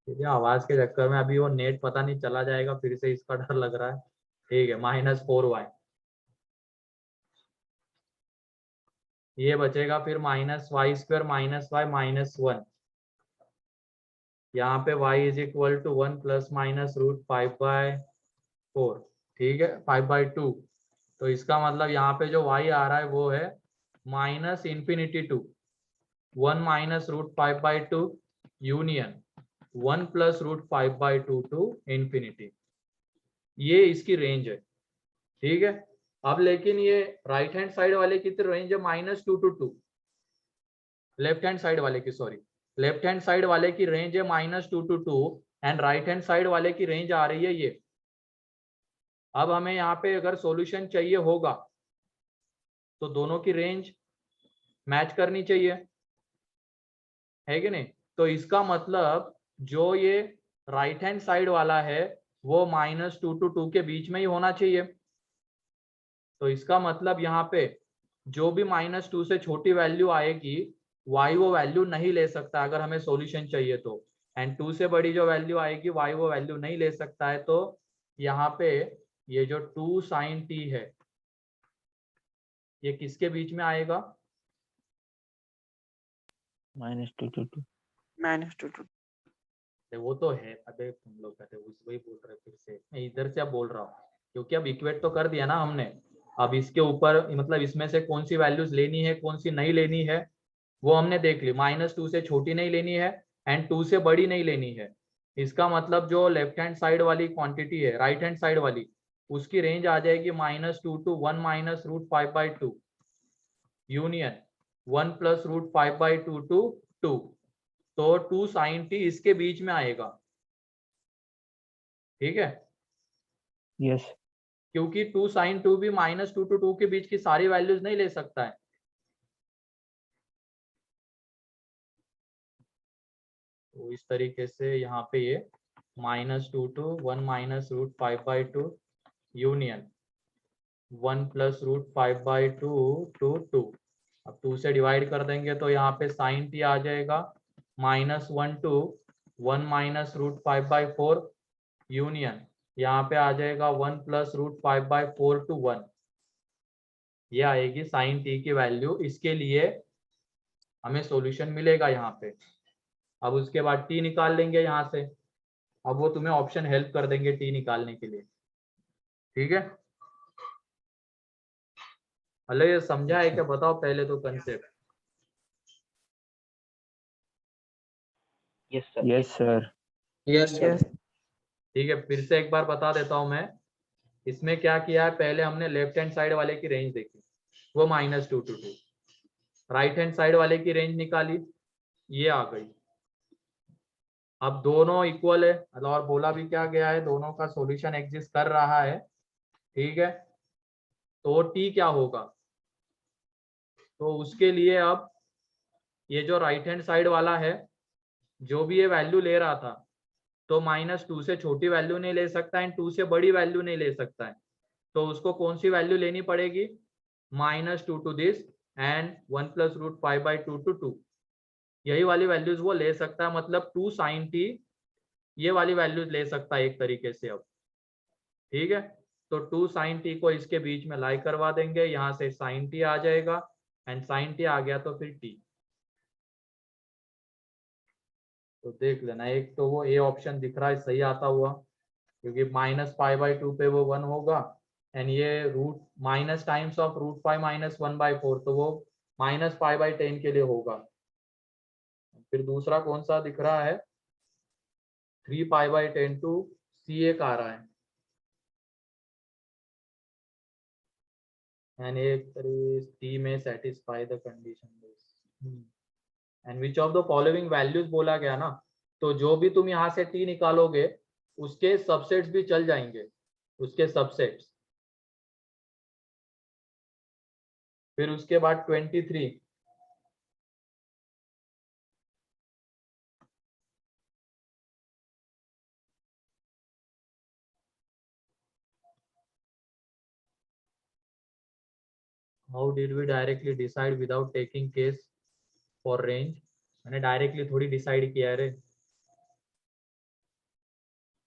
ये आवाज के चक्कर में अभी वो नेट पता नहीं चला जाएगा फिर से, इसका डर लग रहा है। ठीक है, -4y ये बचेगा, फिर minus y square minus y minus 1, यहाँ पे y is equal to 1 plus minus root 5/4, ठीक है, 5/2। तो इसका मतलब यहाँ पे जो y आ रहा है वो है minus infinity to 1 minus root 5/2 union 1 plus root 5/2 to infinity, ये इसकी रेंज है, ठीक है। अब लेकिन ये राइट हैंड साइड वाले की तो रेंज है -2 to 2, लेफ्ट हैंड साइड वाले की, सॉरी, लेफ्ट हैंड साइड वाले की रेंज है -2 to 2 and right hand side वाले की रेंज आ रही है ये। अब हमें यहाँ पे अगर सॉल्यूशन चाहिए होगा तो दोनों की रेंज मैच करनी चाहिए, है कि नहीं? तो इसका मतलब जो ये राइट हैंड साइड वाला है वो -2 to 2 के बीच में ही होना चाहिए। तो इसका मतलब यहाँ पे जो भी -2 से छोटी वैल्यू आएगी y वो वैल्यू नहीं ले सकता अगर हमें सॉल्यूशन चाहिए तो, एंड 2 से बड़ी जो वैल्यू आएगी y वो वैल्यू नहीं ले सकता है। तो यहाँ पे ये जो 2 sin t है ये किसके बीच में आएगा? -2 to 2। -2 to 2। वो तो है, अबे तुम लोग कहते वही बोल रहे, फिर से मैं इधर से अब बोल रहा हूँ क्योंकि अब इक्वेट तो कर दिया ना हमने। अब इसके ऊपर मतलब इसमें से कौन सी वैल्यूज लेनी है कौन सी नहीं लेनी है वो हमने देख ली, -2 से छोटी नहीं लेनी है एंड 2 से बड़ी नहीं लेनी है। इसका मतलब जो लेफ्ट हैंड साइड वाली क्वांटिटी है, राइट हैंड साइड वाली, उसकी रेंज आ जाएगी -2 to 1 - √5/2 यूनियन 1 + √5/2 to 2। तो 2 sin t इसके बीच में आएगा, ठीक है, यस क्योंकि 2 sin 2 भी -2 to 2 के बीच की सारी वैल्यूज नहीं ले सकता है। तो इस तरीके से यहाँ पे ये -2 to 1 - √5/2 यूनियन 1 + √5/2 to 2। अब 2 से डिवाइड कर देंगे तो यहाँ पे sin t आ जाएगा -1 to 1 - √5/4 यूनियन, यहाँ पे आ जाएगा 1 + √5/4 to 1। ये आएगी sin t की वैल्यू। इसके लिए हमें सॉल्यूशन मिलेगा यहाँ पे। अब उसके बाद t निकाल लेंगे यहाँ से। अब वो तुम्हें ऑप्शन हेल्प कर देंगे t निकालने के लिए, ठीक है। अरे ये समझा है क्या, बताओ पहले तो concept. Yes sir. Yes sir yes sir. ठीक है, फिर से एक बार बता देता हूं मैं। इसमें क्या किया है, पहले हमने लेफ्ट हैंड साइड वाले की रेंज देखी, वो -2 to 2। राइट हैंड साइड वाले की रेंज निकाली, ये आ गई। अब दोनों इक्वल है, और बोला भी क्या गया है, दोनों का सॉल्यूशन एग्जिस्ट कर रहा है, ठीक है। तो t क्या होगा, तो उसके लिए अब ये जो राइट हैंड साइड वाला है, जो भी ये वैल्यू ले रहा था, तो -2 से छोटी वैल्यू नहीं ले सकता है, 2 से बड़ी वैल्यू नहीं ले सकता है। तो उसको कौन सी वैल्यू लेनी पड़ेगी, -2 to this एंड 1 + √5/2 to 2। यही वाली वैल्यूज वो ले सकता है, मतलब 2 sin t ये वाली वैल्यूज ले सकता है एक तरीके से अब, ठीक है। तो 2 sin t को इसके बीच में लाई करवा देंगे, यहाँ से sin t आ जाएगा एंड sin t आ गया तो फिर t। तो देख लेना, एक तो वो ए ऑप्शन दिख रहा है सही आता हुआ, क्योंकि -π/2 पे वो 1 होगा एंड ये रूट माइनस टाइम्स ऑफ √5 - 1/4, तो वो -π/10 के लिए होगा। फिर दूसरा कौन सा दिख रहा है, 3π/10 टू C1 आ रहा है एंड एक टी में satisfy the condition and which of the following values बोला गया ना। तो जो भी तुम यहाँ से टी निकालोगे उसके सबसेट्स भी चल जाएंगे, उसके सबसेट्स। फिर उसके बाद 23, how did we directly decide without taking case for range. मैंने डायरेक्टली थोड़ी डिसाइड किया है रे।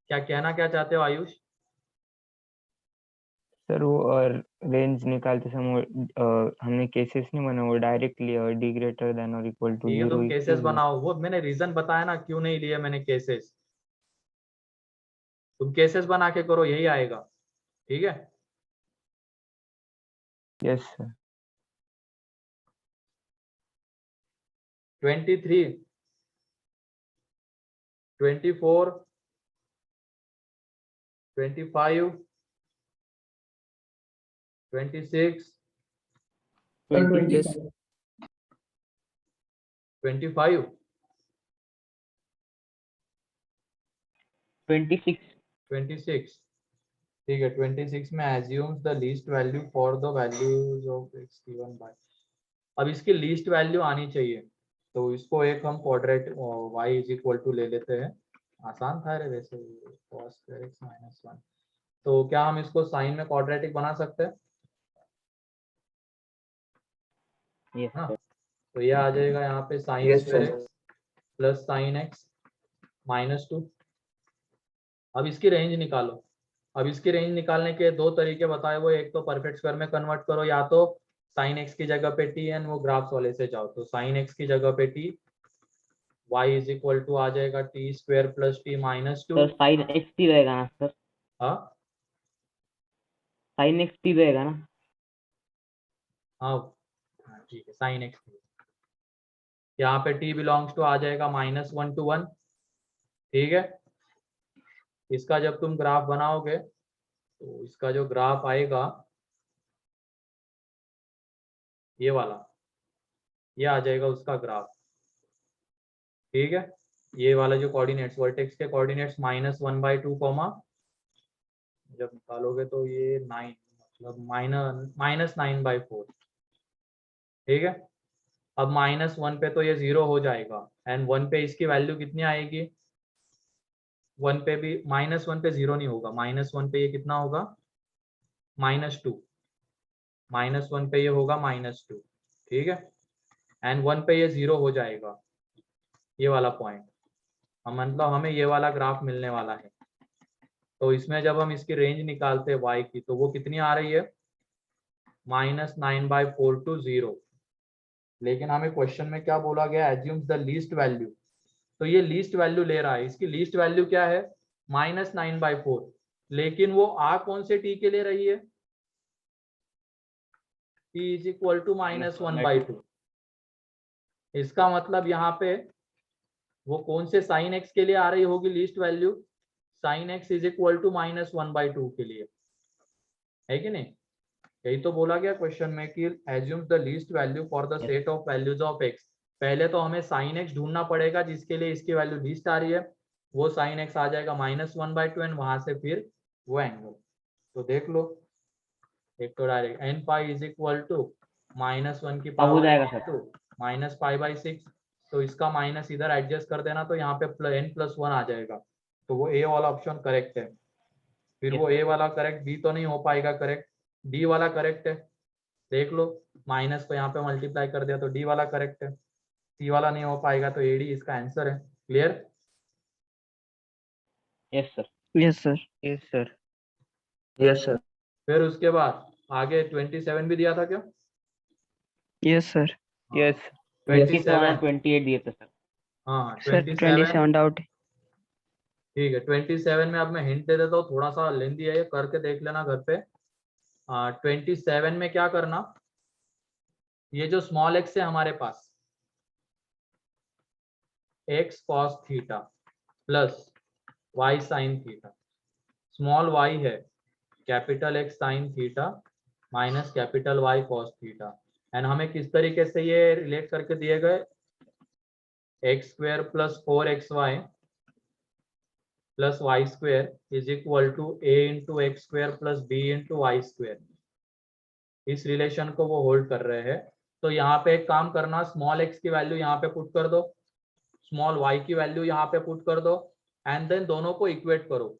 क्या कहना क्या चाहते हो आयुष। सर वो रेंज निकालते समय हमने केसेस नहीं बना, वो directly d greater than or equal to ठीक है, 0 तुम केसेस बनाओ, वो मैंने रीजन बताया ना क्यों नहीं लिए मैंने केसेस। तुम केसेस बना के करो, यही आएगा, ठीक है। यस सर 23, 24, 25, 26, 25 25, 26 26, ठीक है। 26 में assumes the least value for the values of x given by। अब इसकी लीस्ट वैल्यू आनी चाहिए, तो इसको एक हम क्वाड्रेट y = ले लेते हैं। आसान था रे वैसे, cos² x - 1। तो क्या हम इसको साइन में क्वाड्रेटिक बना सकते हैं, यस हाँ। सर। तो ये आ जाएगा यहाँ पे sin² Yes, sir. x plus sin x -2। अब इसकी रेंज निकालो। अब इसकी रेंज निकालने के दो तरीके बताए हुए, एक तो परफेक्ट स्क्वायर में कन्वर्ट करो, या तो sin x की जगह पे t एंड वो ग्राफ्स वाले से जाओ। तो sin x की जगह पे t, y = आ जाएगा t² + t -2। Sir sine x T रहेगा ना सर, हाँ साइन एक्स टी रहेगा ना। हाँ ठीक है, sin x। यहाँ पे t बिलोंग्स टू आ जाएगा -1 to 1, ठीक है। इसका जब तुम ग्राफ बनाओगे तो इसका जो ग्राफ आएगा ये वाला, ये आ जाएगा उसका ग्राफ, ठीक है। ये वाला जो कोऑर्डिनेट्स, वर्टेक्स के कोऑर्डिनेट्स -1/2 कॉमा, जब निकालोगे तो ये 9, मतलब -9/4, ठीक है। अब -1 पे तो ये 0 हो जाएगा, एंड 1 पे इसकी वैल्यू कितनी आएगी, 1 पे भी -1 पे 0 नहीं होगा, -1 पे ये कितना होगा, -2, -1 पे ये होगा -2, ठीक है। एंड 1 पे ये 0 हो जाएगा, ये वाला पॉइंट, मतलब हमें ये वाला ग्राफ मिलने वाला है। तो इसमें जब हम इसकी रेंज निकालते हैं y की, तो वो कितनी आ रही है, -9/4 to 0। लेकिन हमें क्वेश्चन में क्या बोला गया, एज्यूम्स द लीस्ट वैल्यू, तो ये लीस्ट वैल्यू ले रहा है, इसकी लीस्ट वैल्यू क्या है, -9/4, लेकिन वो आ कौन से t के ले रही है, t इज इक्वल टू -1/2। इसका मतलब यहाँ पे वो कौन से साइन x के लिए आ रही होगी least value, sine x is equal to -1/2 के लिए, है कि नहीं। यही तो बोला गया क्वेश्चन में कि assumes the least value for the set of values of x। पहले तो हमें साइन x ढूंढना पड़ेगा जिसके लिए इसकी वैल्यू लीस्ट आ रही है, वो साइन x आ जाएगा -1/2, एंड वहां से फिर वो एंगल। तो देख लो, एक तो direct n pi is equal to -1 की अब हो जाएगा पावर सर। -π/6, तो इसका माइनस इधर एडजस्ट कर देना, तो यहाँ पे n+1 आ जाएगा, तो वो ए वाला ऑप्शन करेक्ट है। फिर वो ए वाला करेक्ट, बी तो नहीं हो पाएगा करेक्ट, डी वाला करेक्ट है, देख लो, माइनस को यहाँ पे मल्टीप्लाई कर दिया तो डी वाला करेक्ट है, सी वाला नहीं हो पाएगा तो एडी इसका आंसर है। Clear? Yes sir. Yes sir. Yes sir. Yes sir. फिर उसके बाद आगे 27 भी दिया था क्या? Yes sir. यस 27 और 27, 28 दिए थे सर। हाँ सर 27 डाउट है। ठीक है। 27 में अब मैं हिंट दे देता हूँ, थोड़ा सा लेंदी है, ये करके देख लेना घर पे। 27 में क्या करना, ये जो स्मॉल x है हमारे पास, x cos theta plus y sin theta, small y है capital X sin theta minus capital Y cos theta, and हमें किस तरीके से ये रिलेट करके दिए गए, x² + 4xy + y² is equal to a × x² + b × y²। इस रिलेशन को वो होल्ड कर रहे हैं। तो यहाँ पे एक काम करना, स्मॉल x की वैल्यू यहाँ पे पुट कर दो, स्मॉल y की वैल्यू यहाँ पे पुट कर दो, एंड देन दोनों को इक्वेट करो।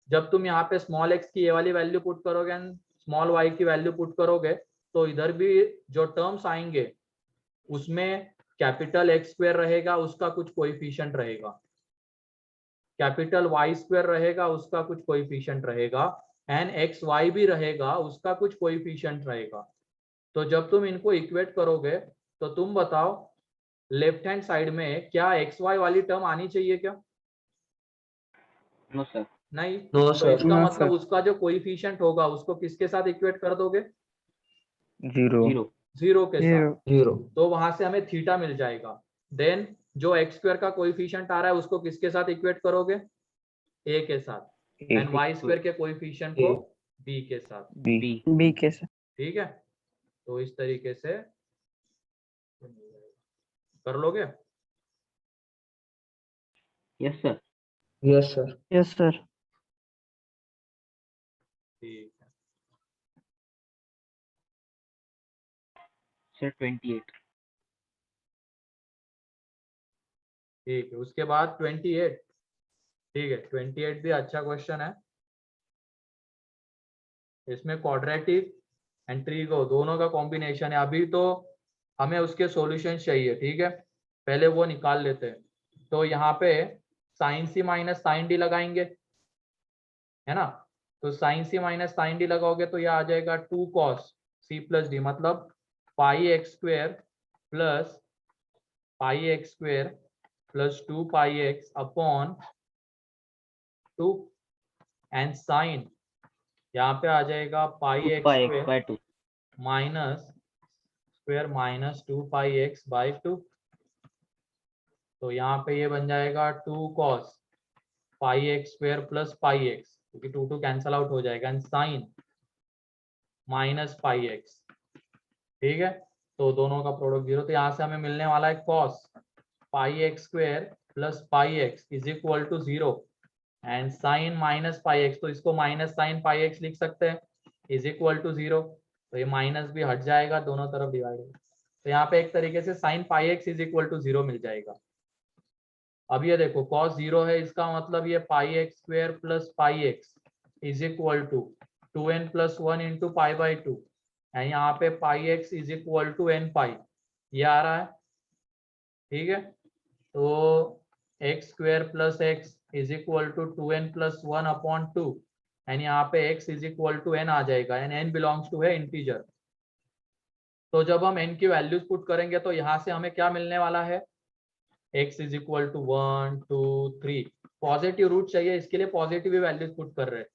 जब तुम यहाँ पे स्मॉल x की ये वाली वैल्यू पुट करोगे एंड स्मॉल y की वैल्यू पुट करोगे, तो इधर भी जो टर्म्स आएंगे उसमें कैपिटल x² रहेगा, उसका कुछ कोएफिशिएंट रहेगा, कैपिटल Y² रहेगा, उसका कुछ कोएफिशिएंट रहेगा, एंड xy भी रहेगा, उसका कुछ कोएफिशिएंट रहेगा। तो जब तुम इनको इक्वेट करोगे तो तुम बताओ लेफ्ट हैंड साइड में क्या xy वाली टर्म आनी चाहिए क्या? No sir. नहीं। नो तो सर। इसका No, मतलब sir. उसका जो कोएफिशिएंट होगा उसको किसके साथ इक्वेट कर दोगे? 0 0 के साथ। 0। तो वहां से हमें थीटा मिल जाएगा। देन जो x² का कोएफिशिएंट आ रहा है उसको किसके साथ इक्वेट करोगे? a के साथ, एंड y² के कोएफिशिएंट को b के साथ। बी के साथ। ठीक है, तो इस तरीके से कर लोगे। Yes sir. Yes sir. Yes sir. ठीक है, सर 28। ठीक है। उसके बाद 28, ठीक है, 28 भी अच्छा क्वेश्चन है। इसमें क्वाड्रेटिक एंड ट्रिगो दोनों का कॉम्बिनेशन है। अभी तो हमें उसके सॉल्यूशन चाहिए, ठीक है, पहले वो निकाल लेते हैं। तो यहाँ पे sin c minus sin d लगाएंगे, है ना। तो sin c minus sin d लगाओगे तो यह आ जाएगा 2 cos c + d, मतलब πx² + πx² + 2πx upon 2, and sign यहाँ पे आ जाएगा πx² x/2। Minus square -2πx/2, तो यहाँ पे ये बन जाएगा 2 cos pi x square plus pi x, क्योंकि 2 कैंसल आउट हो जाएगा, and sine minus pi x. ठीक है, तो दोनों का प्रोडक्ट 0, तो यहाँ से हमें मिलने वाला है cos pi x square plus pi x is equal to 0 and sine minus pi x, तो इसको माइनस साइन पाई एक्स लिख सकते हैं, इज इक्वल टू 0। तो ये माइनस भी हट जाएगा, दोनों तरफ डिवाइड होगा, तो यहाँ पे एक तरीके से sine pi x is equal to 0 मिल जाएगा। अब ये देखो cos 0 है, इसका मतलब ये pi x square plus pi x is equal to 2n plus 1 into pi by 2, and यहाँ पे pi x is equal to n pi, ये आ रहा है। ठीक है, तो x square plus x is equal to 2n plus 1 upon 2, and यहाँ पे x is equal to n आ जाएगा, एंड n बिलोंग्स टू है इंटीजर। तो जब हम n की वैल्यूज पुट करेंगे तो यहाँ से हमें क्या मिलने वाला है, x is equal to 1 2 3, positive root चाहिए, इसके लिए पॉजिटिव वैल्यूज पुट कर रहे हैं,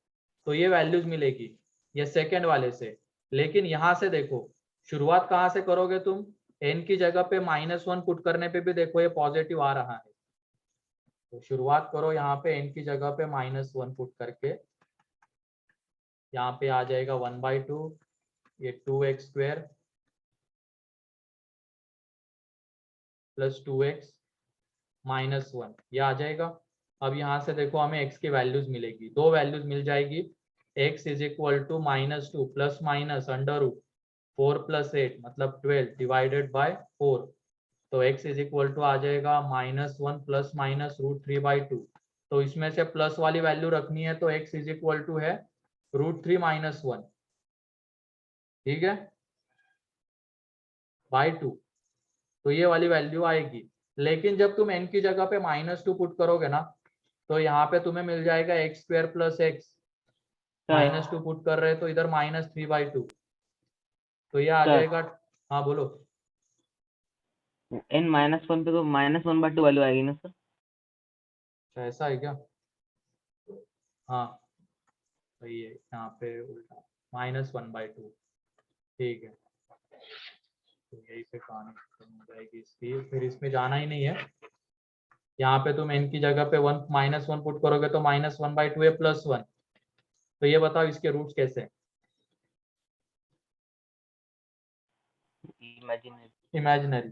तो ये वैल्यूज मिलेगी ये सेकेंड वाले से। लेकिन यहाँ से देखो शुरुआत कहाँ से करोगे तुम, n की जगह पे -1 पुट करने पे भी देखो ये पॉजिटिव आ रहा है, तो शुरुआत करो यहाँ पे n की जगह पे -1 पुट करके, यहाँ पे आ जाएगा 1/2, ये 2x square plus 2x minus 1, ये आ जाएगा। अब यहाँ से देखो हमें x की वैल्यूज मिलेगी, दो वैल्यूज मिल जाएगी, x is equal to -2 plus minus under root 4 plus 8 मतलब 12 डिवाइडेड बाय 4, तो x इज इक्वल टू आ जाएगा -1 प्लस माइनस √3/2, तो इसमें से प्लस वाली वैल्यू रखनी है, तो x इज इक्वल टू है √3 - 1, ठीक है, बाई 2, तो ये वाली वैल्यू आएगी। लेकिन जब तुम n की जगह पे -2 पुट करोगे ना, तो यहाँ पे तुम्हें मिल जाएगा x square plus x, -2 put कर रहे तो इधर -3/2, तो ये आ सर। जाएगा। हाँ बोलो। n -1 पे तो -1/2 वैल्यू आएगी ना सर? अच्छा ऐसा है क्या? हाँ सही है, यहाँ पे उल्टा -1/2, ठीक है, तो यही से कहानी खत्म हो जाएगी इसकी, फिर इसमें जाना ही नहीं है। यहाँ पे तुम n की जगह पे -1 पुट करोगे तो -1/2 है प्लस 1, तो ये बताओ इसके रूट्स कैसे हैं? इमेजिनरी,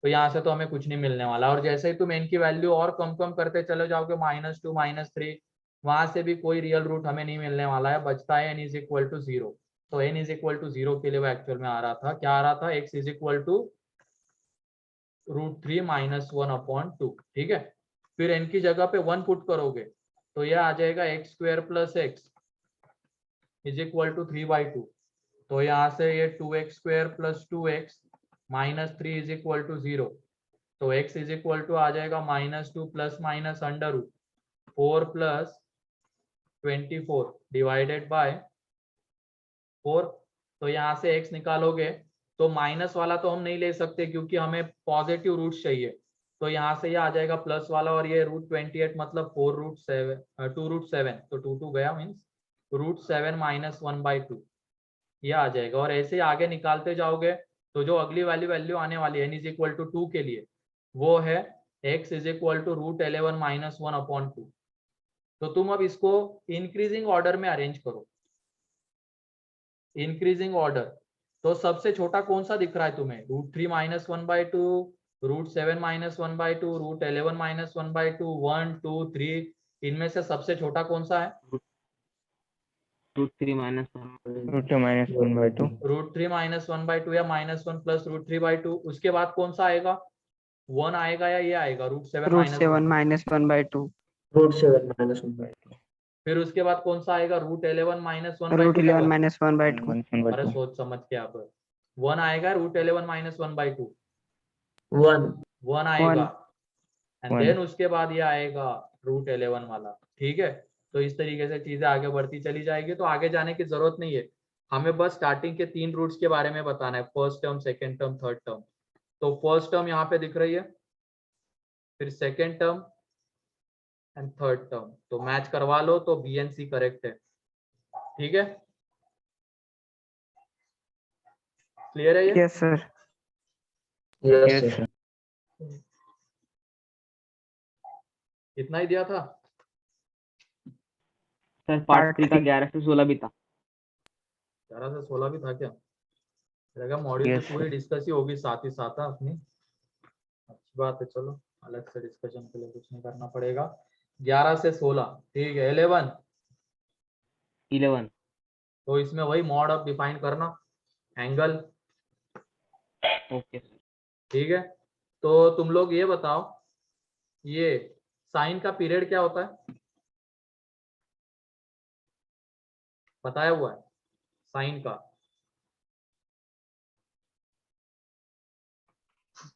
तो यहाँ से तो हमें कुछ नहीं मिलने वाला, और जैसे ही तुम n की वैल्यू और कम कम करते चले जाओगे -2 -3, वहां से भी कोई रियल रूट हमें नहीं मिलने वाला है, बचता है n इज इक्वल टू 0। तो n इज इक्वल टू 0 के लिए वो एक्चुअल में आ रहा था, क्या आ रहा था, x is equal to √3 - 1 upon 2, ठीक है। फिर n की जगह पे 1 पुट करोगे तो यह आ जाएगा x square plus x is equal to 3/2, तो यहाँ से ये 2x square plus 2x -3 is equal to 0, तो x इज इक्वल टू आ जाएगा -2 plus minus under root 4 plus 24 divided by 4, तो यहाँ से x निकालोगे तो माइनस वाला तो हम नहीं ले सकते क्योंकि हमें पॉजिटिव रूट चाहिए, तो यहाँ से ये आ जाएगा प्लस वाला, और ये √28 मतलब 2√7, तो 2 गया, मीन्स √7 - 1/2, ये आ जाएगा। और ऐसे ही आगे निकालते जाओगे तो जो अगली वाली वैल्यू आने वाली है n इज इक्वल टू 2 के लिए, वो है x is equal to √11 - 1 upon 2। तो तुम अब इसको इंक्रीजिंग ऑर्डर में अरेंज करो, इंक्रीजिंग ऑर्डर, तो सबसे छोटा कौन सा दिख रहा है तुम्हें, √3 - 1/2, √7 - 1/2, √11 - 1/2, 1 2 3, इनमें से सबसे छोटा कौन सा है? √3 - 1/2 √2 - 1/2 √3 - 1/2 या -1 प्लस √3/2, उसके बाद कौन सा आएगा, 1 आएगा या ये आएगा √7 - √7 - 1/2 √7 - 1/2 फिर उसके बाद कौन सा आएगा, √11 - 1/2 √11 7, - 1/2 अरे 1/2 सोच समझ के आप, 1 आएगा, √11 - 1/2 1 1 आएगा, एंड 1 देन उसके बाद ये आएगा √11 वाला, ठीक है। तो इस तरीके से चीजें आगे बढ़ती चली जाएगी, तो आगे जाने की जरूरत नहीं है, हमें बस स्टार्टिंग के 3 रूट्स के बारे में बताना है, first term, second term, third term. तो फर्स्ट टर्म यहाँ पे दिख रही है, फिर second term and third term, तो मैच करवा लो तो बी एंड सी करेक्ट है, ठीक है, क्लियर है ये? Yes sir Yes, Yes, sir. sir. इतना ही दिया था। सर पार्ट 3 का 11 से 16 भी था। 11 से 16 भी था क्या? लगा मॉड्यूल Yes, की पूरी sir. डिस्कस ही होगी साथ ही साथ अपनी। अच्छी बात है, चलो अलग से डिस्कशन के लिए कुछ नहीं करना पड़ेगा। 11 से 16 ठीक है। 11 11 तो इसमें वही मॉड अब डिफाइन करना, एंगल। Okay sir. ठीक है, तो तुम लोग ये बताओ, ये साइन का पीरियड क्या होता है? बताया हुआ है साइन का।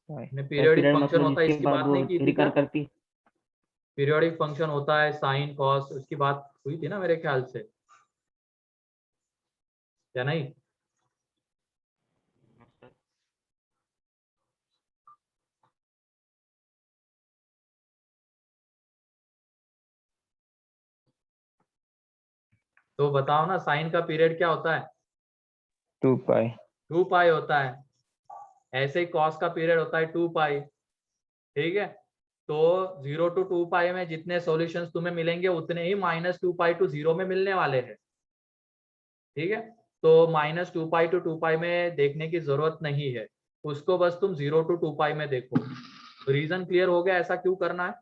Why? पीरियोडिक पीरियड फंक्शन मतलब होता है, जिसके इसकी बाद बात वो नहीं की थी क्या? रिकर करती। पीरियोडिक फंक्शन होता है साइन कॉस, उसकी बात हुई थी ना मेरे ख्याल से, क्या नहीं? तो बताओ ना, साइन का पीरियड क्या होता है? 2 pi. 2 पाई होता है। ऐसे ही कॉस का पीरियड होता है 2 पाई। ठीक है, तो 0 to 2 पाई में जितने सॉल्यूशंस तुम्हें मिलेंगे उतने ही -2 पाई to 0 में मिलने वाले हैं। ठीक है, तो -2 पाई to 2 पाई में देखने की जरूरत नहीं है, उसको बस तुम 0 to 2 पाई में देखो। रीजन क्लियर हो गया ऐसा क्यों करना है?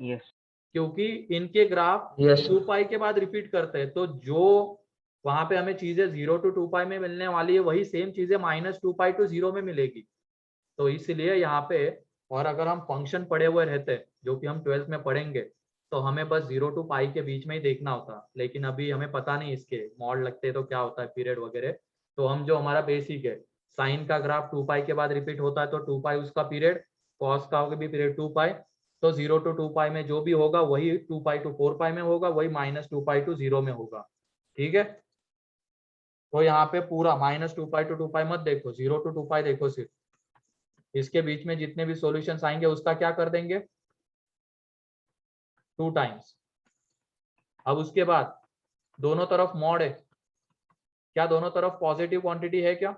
यस क्योंकि इनके ग्राफ Yes, 2 पाई के बाद रिपीट करते हैं, तो जो वहां पे हमें चीजें 0 to 2 पाई में मिलने वाली है वही सेम चीजें -2 पाई to 0 में मिलेगी। तो इसलिए यहाँ पे, और अगर हम फंक्शन पढ़े हुए रहते जो कि हम 12th में पढ़ेंगे, तो हमें बस 0 to पाई के बीच में ही देखना होता, लेकिन अभी हमें पता नहीं इसके मॉड लगते तो क्या होता है पीरियड वगैरह। तो हम जो हमारा बेसिक है, साइन का ग्राफ 2 पाई के बाद रिपीट होता है तो 2 पाई उसका पीरियड, कॉस का भी पीरियड 2 पाई, तो 0 to 2 पाई में जो भी होगा वही 2 पाई to 4 पाई में होगा, वही -2 पाई to 0 में होगा। ठीक है, तो यहाँ पे पूरा -2 पाई to 2 पाई मत देखो, 0 to 2 पाई देखो सिर्फ। इसके बीच में जितने भी सॉल्यूशंस आएंगे उसका क्या कर देंगे, 2 टाइम्स। अब उसके बाद दोनों तरफ मॉड है, क्या दोनों तरफ पॉजिटिव क्वांटिटी है क्या?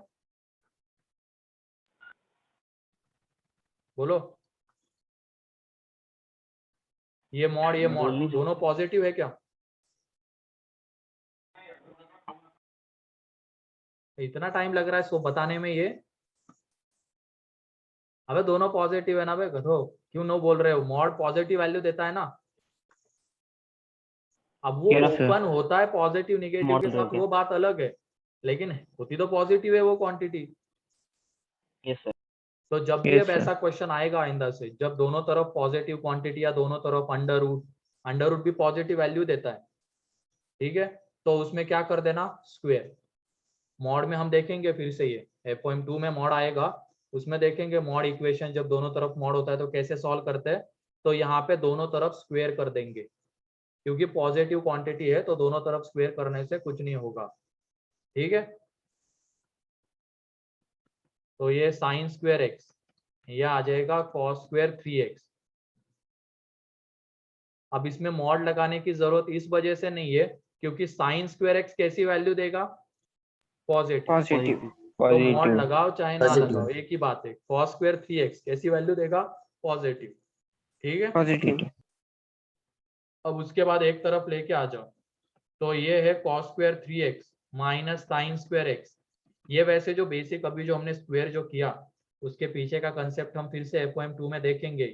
बोलो, ये मॉड बोल नहीं सकते। दोनों पॉजिटिव है क्या? इतना टाइम लग रहा है इसको बताने में ये? अबे दोनों पॉजिटिव है ना बे गधो, क्यों नो बोल रहे हो? मॉड पॉजिटिव वैल्यू देता है ना। अब वो Yes, sir. ओपन होता है पॉजिटिव निगेटिव के मॉड हो साथ, गया। वो बात अलग है, लेकिन होती तो पॉजिटिव है वो क्वांटिटी। Yes sir. तो जब भी Yes, अब sir. ऐसा क्वेश्चन आएगा आइंदा से, जब दोनों तरफ पॉजिटिव क्वांटिटी या दोनों तरफ अंडर रूट भी पॉजिटिव वैल्यू देता है, ठीक है, तो उसमें क्या कर देना, स्क्वायर। मॉड में हम देखेंगे फिर से, ये F.2 में मॉड आएगा, उसमें देखेंगे मॉड इक्वेशन जब दोनों तरफ मॉड होता है तो कैसे सॉल्व करते हैं। तो यहाँ पे दोनों तरफ स्क्वायर कर देंगे, क्योंकि पॉजिटिव क्वांटिटी है तो दोनों तरफ स्क्वायर करने से कुछ नहीं होगा। ठीक है, तो ये साइन स्क्वायर एक्स, यह आ जाएगा कॉस स्क्वायर 3x। अब इसमें मॉड लगाने की जरूरत इस वजह से नहीं है क्योंकि साइन स्क्वायर एक्स कैसी वैल्यू देगा, पॉजिटिव। Positive. तो मॉड Positive. लगाओ चाहे ना Positive. लगाओ एक ही बात है, कॉस स्क्वायर 3x कैसी वैल्यू देगा, पॉजिटिव। ठीक है, Positive. अब उसके बाद एक तरफ लेके आ जाओ, तो ये है cos square 3x minus sine square x. ये वैसे जो बेसिक अभी जो हमने स्क्वायर जो किया उसके पीछे का कंसेप्ट हम फिर से F.2 में देखेंगे।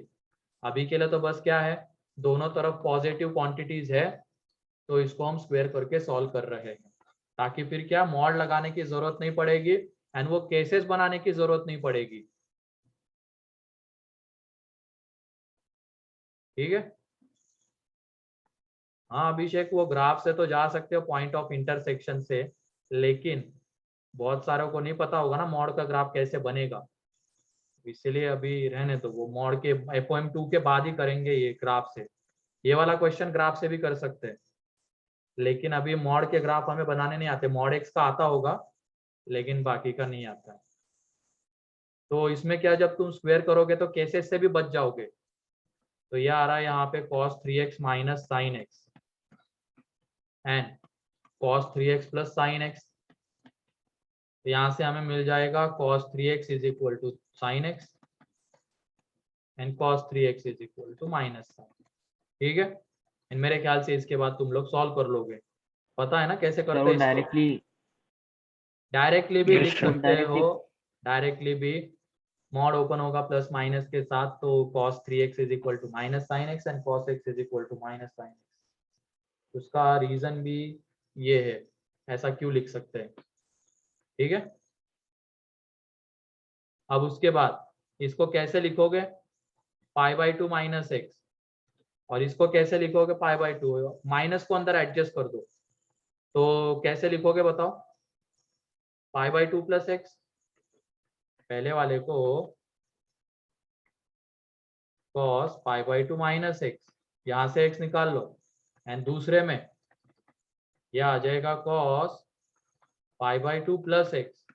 अभी के लिए तो बस क्या है, दोनों तरफ पॉजिटिव क्वांटिटीज है तो इसको हम स्क्वायर करके सॉल्व कर रहे हैं, ताकि फिर क्या मॉड लगाने की जरूरत नहीं पड़ेगी एंड वो केसेस बनाने की जरूरत नहीं पड़ेगी। ठीक है, हाँ अभिषेक, वो ग्राफ से तो जा सकते हो पॉइंट ऑफ इंटरसेक्शन से, लेकिन बहुत सारों को नहीं पता होगा ना मॉड का ग्राफ कैसे बनेगा, इसलिए अभी रहने दो, वो मॉड के F.2 के बाद ही करेंगे ये ग्राफ से। ये वाला क्वेश्चन ग्राफ से भी कर सकते हैं, लेकिन अभी मॉड के ग्राफ हमें बनाने नहीं आते, मॉड एक्स का आता होगा लेकिन बाकी का नहीं आता है। तो इसमें क्या, जब तुम स्क्वायर करोगे तो केसेस से भी बच जाओगे। तो यह आ रहा है यहाँ पे cos 3x minus sine x and cos 3x plus sine x. यहाँ से हमें मिल जाएगा cos 3x is equal to sine x and cos 3x is equal to minus sine. ठीक है, एंड मेरे ख्याल से इसके बाद तुम लोग सॉल्व कर लोगे, पता है ना कैसे सर करते वो हैं इसको? डायरेक्टली भी Yes, लिख sir. सकते हो, डायरेक्टली भी मॉड ओपन होगा प्लस माइनस के साथ, तो cos 3x is equal to minus sine x and cos x is equal to minus sine x. उसका रीजन भी ये है, ऐसा क्यों लिख सकते हैं। ठीक है, अब उसके बाद इसको कैसे लिखोगे, पाई बाई टू माइनस एक्स, और इसको कैसे लिखोगे पाई बाई टू, माइनस को अंदर एडजस्ट कर दो, तो कैसे लिखोगे बताओ, पाई बाई टू प्लस एक्स, पहले वाले को cos pi by to minus x, यहाँ से x निकाल लो, एंड दूसरे में यह आ जाएगा cos pi by two plus x,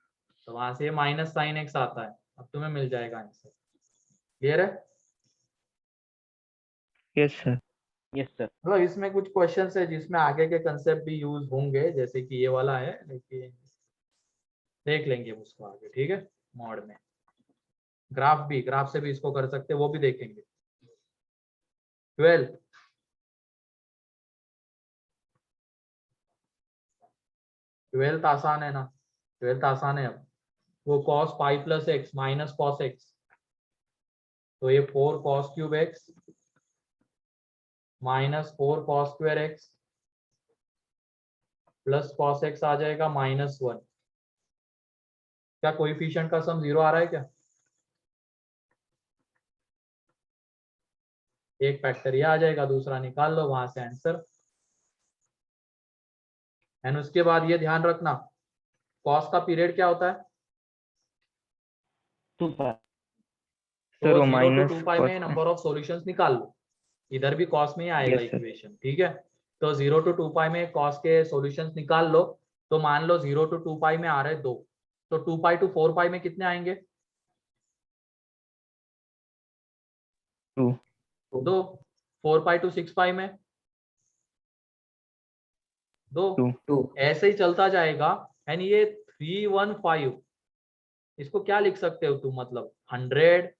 तो वहां से माइनस साइन एक्स आता है। अब तुम्हें मिल जाएगा आंसर। क्लियर है? Yes, sir. Yes sir. मतलब इसमें कुछ क्वेश्चंस है जिसमें आगे के कंसेप्ट भी यूज होंगे, जैसे कि ये वाला है, लेकिन देख लेंगे उसको आगे। ठीक है, मॉड में ग्राफ से भी इसको कर सकते हैं, वो भी देखेंगे। 12th आसान है ना, 12th आसान है। अब वो cos pi plus x minus cos x, तो ये 4 cos cube x minus 4 cos square x plus cos x आ जाएगा -1। क्या कोएफिशिएंट का सम 0 आ रहा है क्या? एक फैक्टर ये आ जाएगा, दूसरा निकाल लो वहां से आंसर। एंड उसके बाद ये ध्यान रखना, cos का पीरियड क्या होता है? सुपर। Sir, तो वो 0 to minus 2 पाई cos में नंबर ऑफ सॉल्यूशंस निकाल लो, इधर भी cos में ही आएगा Yes, sir. इक्वेशन। ठीक है, तो 0 to 2 पाई में cos के सॉल्यूशंस निकाल लो, तो मान लो 0 to 2 पाई में आ रहे 2, तो 2 पाई to 4 पाई में कितने आएंगे? 2. 2। 4 पाई to 6 पाई में 2। 2. ऐसे ही चलता जाएगा। एंड ये 315 इसको क्या लिख सकते हो तुम, मतलब 100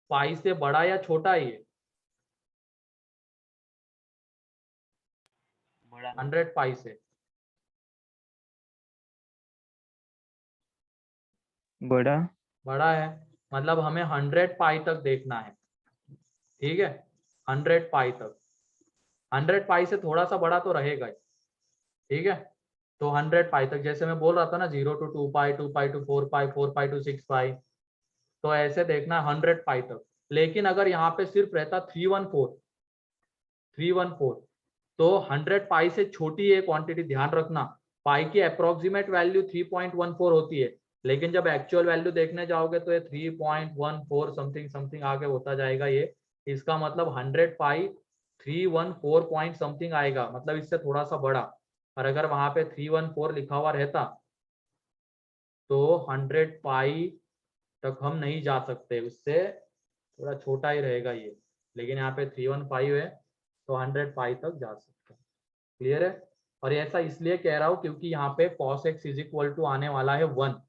पाई से बड़ा या छोटा है ये? बड़ा। 100 पाई से बड़ा. बड़ा है, मतलब हमें 100 पाई तक देखना है। ठीक है, 100 पाई तक, 100 पाई से थोड़ा सा बड़ा तो रहेगा ही। ठीक है, तो 100 पाई तक, जैसे मैं बोल रहा था ना 0 to 2 pi, 2 pi to 4 pi, 4 pi to 6 पाई, तो ऐसे देखना 100 पाई तक। लेकिन अगर यहाँ पे सिर्फ रहता 314 तो 100 पाई से छोटी है क्वांटिटी, ध्यान रखना। पाई की अप्रोक्सीमेट वैल्यू 3.14 होती है, लेकिन जब एक्चुअल वैल्यू देखने जाओगे तो ये 3.14 समथिंग समथिंग आगे होता जाएगा ये। इसका मतलब 100 पाई 314 पॉइंट समथिंग आएगा, मतलब इससे थोड़ा सा बड़ा। और अगर वहां पे 314 लिखा हुआ रहता तो 100 पाई तक हम नहीं जा सकते, उससे थोड़ा छोटा ही रहेगा ये। लेकिन यहाँ पे 315 है तो 100 पाई तक जा सकते हैं। क्लियर है? और ऐसा इसलिए कह रहा हूँ क्योंकि यहाँ पे cos x is equal to आने वाला है 1,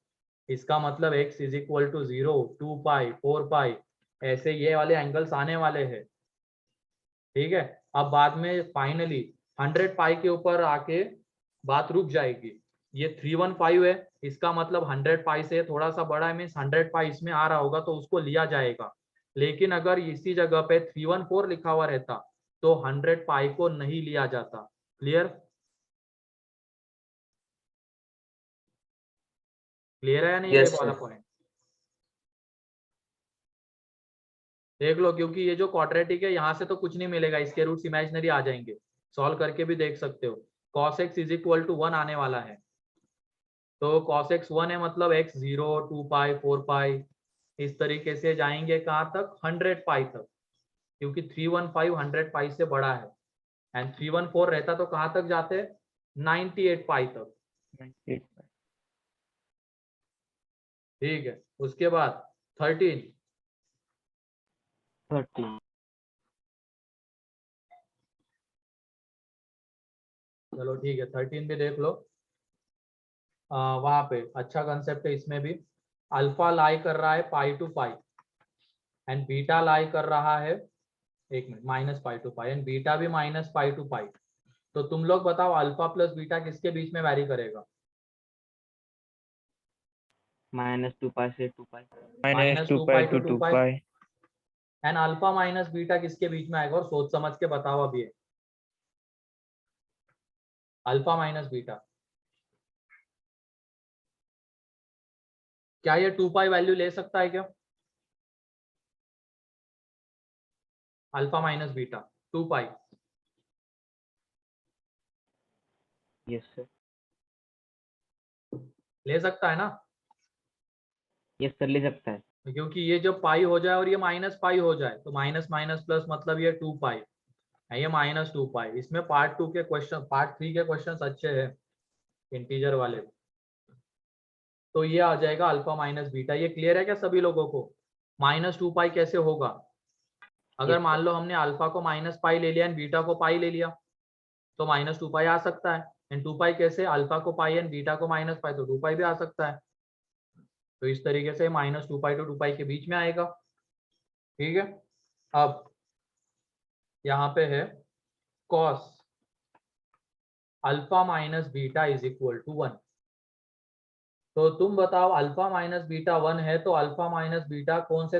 इसका मतलब x is equal to 0, 2 pi, 4 pi, ऐसे ये वाले एंगल्स आने वाले हैं। ठीक है, अब बाद में फाइनली 100 पाई के ऊपर आके बात रुक जाएगी। ये 315 है, इसका मतलब 100 पाई से थोड़ा सा बड़ा है, मीन्स 100 पाई इसमें आ रहा होगा तो उसको लिया जाएगा। लेकिन अगर इसी जगह पे 314 लिखा हुआ रहता तो 100 पाई को नहीं लिया जाता। क्लियर? क्लियर है या नहीं? Yes, ये वाला sir. पॉइंट देख लो, क्योंकि ये जो क्वाड्रेटिक है यहाँ से तो कुछ नहीं मिलेगा, इसके रूट्स इमेजिनरी आ जाएंगे। सॉल्व करके भी देख सकते हो। cos x is equal to 1 आने वाला है, तो cos x 1 है, मतलब x 0, 2 पाई, 4 पाई, इस तरीके से जाएंगे कहाँ तक? 100 पाई तक, क्योंकि 315 100 पाई से बड़ा है। एंड 314 रहता तो कहाँ तक जाते? 98 पाई तक। 98. ठीक है, उसके बाद 13, 13। चलो ठीक है 13 भी देख लो। वहां पे अच्छा कंसेप्ट है इसमें भी। अल्फा लाई कर रहा है pi to pi, and beta lie कर रहा है, एक minute, minus pi to pi, and beta भी माइनस पाई टू पाई। तो तुम लोग बताओ अल्फा प्लस बीटा किसके बीच में वैरी करेगा? -2 से 2 पाई। minus 2 pi to 2 pi. And alpha minus beta किसके बीच में आएगा? और सोच समझ के बताओ अभी। अल्फा माइनस बीटा, क्या ये 2 पाई वैल्यू ले सकता है क्या? अल्फा माइनस बीटा 2 पाई यस सर, ले सकता है ना? यस सर, ले सकता है। क्योंकि ये जब पाई हो जाए और ये माइनस पाई हो जाए तो माइनस माइनस प्लस मतलब ये 2 पाई, ये माइनस 2 पाई। इसमें पार्ट 2 के क्वेश्चन, पार्ट 3 के क्वेश्चंस अच्छे हैं इंटीजर वाले। तो ये आ जाएगा अल्फा माइनस बीटा। ये क्लियर है क्या सभी लोगों को? माइनस 2 पाई कैसे होगा? अगर Yes, मान लो हमने अल्फा को माइनस पाई ले लिया एंड बीटा को पाई ले लिया तो माइनस 2 पाई आ सकता है। एंड 2 पाई कैसे? अल्फा को पाई एंड बीटा को माइनस पाई, तो 2 पाई भी आ सकता है। तो इस तरीके से माइनस 2 पाई टू 2 पाई के बीच में आएगा। ठीक है, अब यहाँ पे है cos alpha minus beta is equal to 1। तो तुम बताओ अल्फा माइनस बीटा 1 है तो अल्फा माइनस बीटा कौन से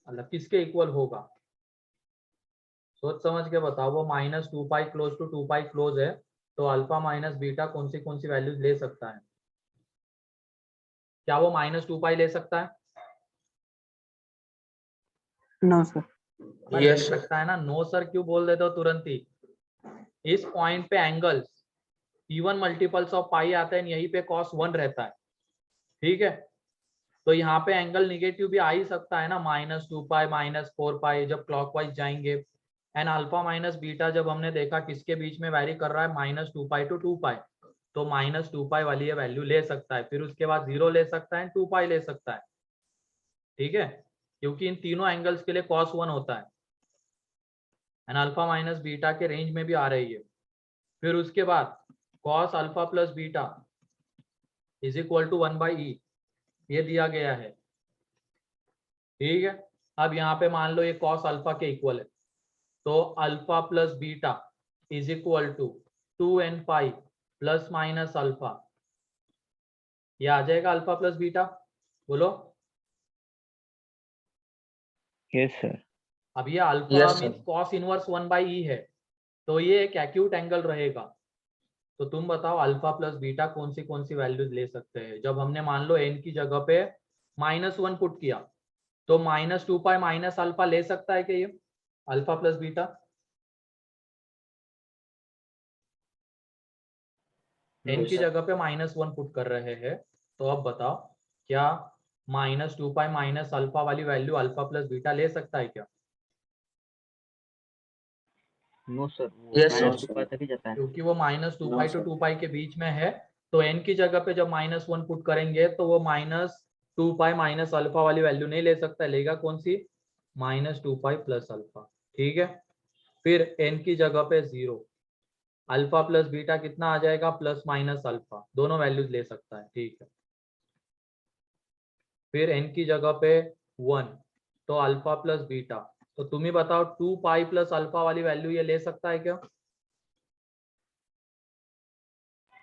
मतलब किसके इक्वल होगा? सोच समझ के बताओ। वो minus 2 pi close to 2 pi close है, तो अल्फा माइनस बीटा कौन सी वैल्यूज ले सकता है? क्या वो माइनस 2 पाई ले सकता है? No, sir. ले सकता है ना? नो सर क्यों बोल देते हो तुरंत ही? इस पॉइंट पे एंगल्स इवन मल्टीपल्स ऑफ पाई आते हैं, यहीं पे cos 1 रहता है। ठीक है, तो यहाँ पे एंगल निगेटिव भी आ ही सकता है ना, -2 पाई -4 पाई जब क्लॉकवाइज जाएंगे। एंड अल्फा माइनस बीटा जब हमने देखा किसके बीच में वैरी कर रहा है, -2 पाई टू 2 पाई, तो -2 पाई वाली ये वैल्यू ले सकता है। फिर उसके बाद 0 ले सकता है, 2 पाई ले सकता है। ठीक है, क्योंकि इन तीनों एंगल्स के लिए cos 1 होता है एंड अल्फा माइनस बीटा के रेंज में भी आ रही है। फिर उसके बाद cos alpha plus beta is equal to 1/e, ये दिया गया है। ठीक है, अब यहाँ पे मान लो ये cos अल्फा के इक्वल है, तो alpha plus beta is equal to 2n pi plus minus alpha, ये आ जाएगा अल्फा प्लस बीटा। बोलो। Yes, sir. अब ये alpha means cos inverse 1/e है, तो ये एक एक्यूट एंगल रहेगा। तो तुम बताओ अल्फा प्लस बीटा कौन सी वैल्यूज ले सकते हैं? जब हमने मान लो n की जगह पे -1 पुट किया, तो -2 पाई माइनस अल्फा ले सकता है क्या ये अल्फा प्लस बीटा? n की जगह पे -1 पुट कर रहे हैं, तो अब बताओ क्या -2 पाई माइनस अल्फा वाली वैल्यू अल्फा प्लस बीटा ले सकता है क्या? नो सर, वो Yes, sir. -2 पाई तक ही जाता है। क्योंकि वो -2 No, pi to sir. 2 pi के बीच में है, तो n की जगह पे जब -1 पुट करेंगे तो वो -2 पाई माइनस अल्फा वाली वैल्यू नहीं ले सकता, लेगा कौन सी? -2 पाई प्लस अल्फा। ठीक है, फिर n की जगह पे 0, अल्फा प्लस बीटा कितना आ जाएगा? प्लस माइनस अल्फा, दोनों वैल्यूज ले सकता है। ठीक है, फिर n की जगह पे 1, तो अल्फा प्लस बीटा, तो तुम ही बताओ 2 पाई प्लस अल्फा वाली वैल्यू ये ले सकता है क्या?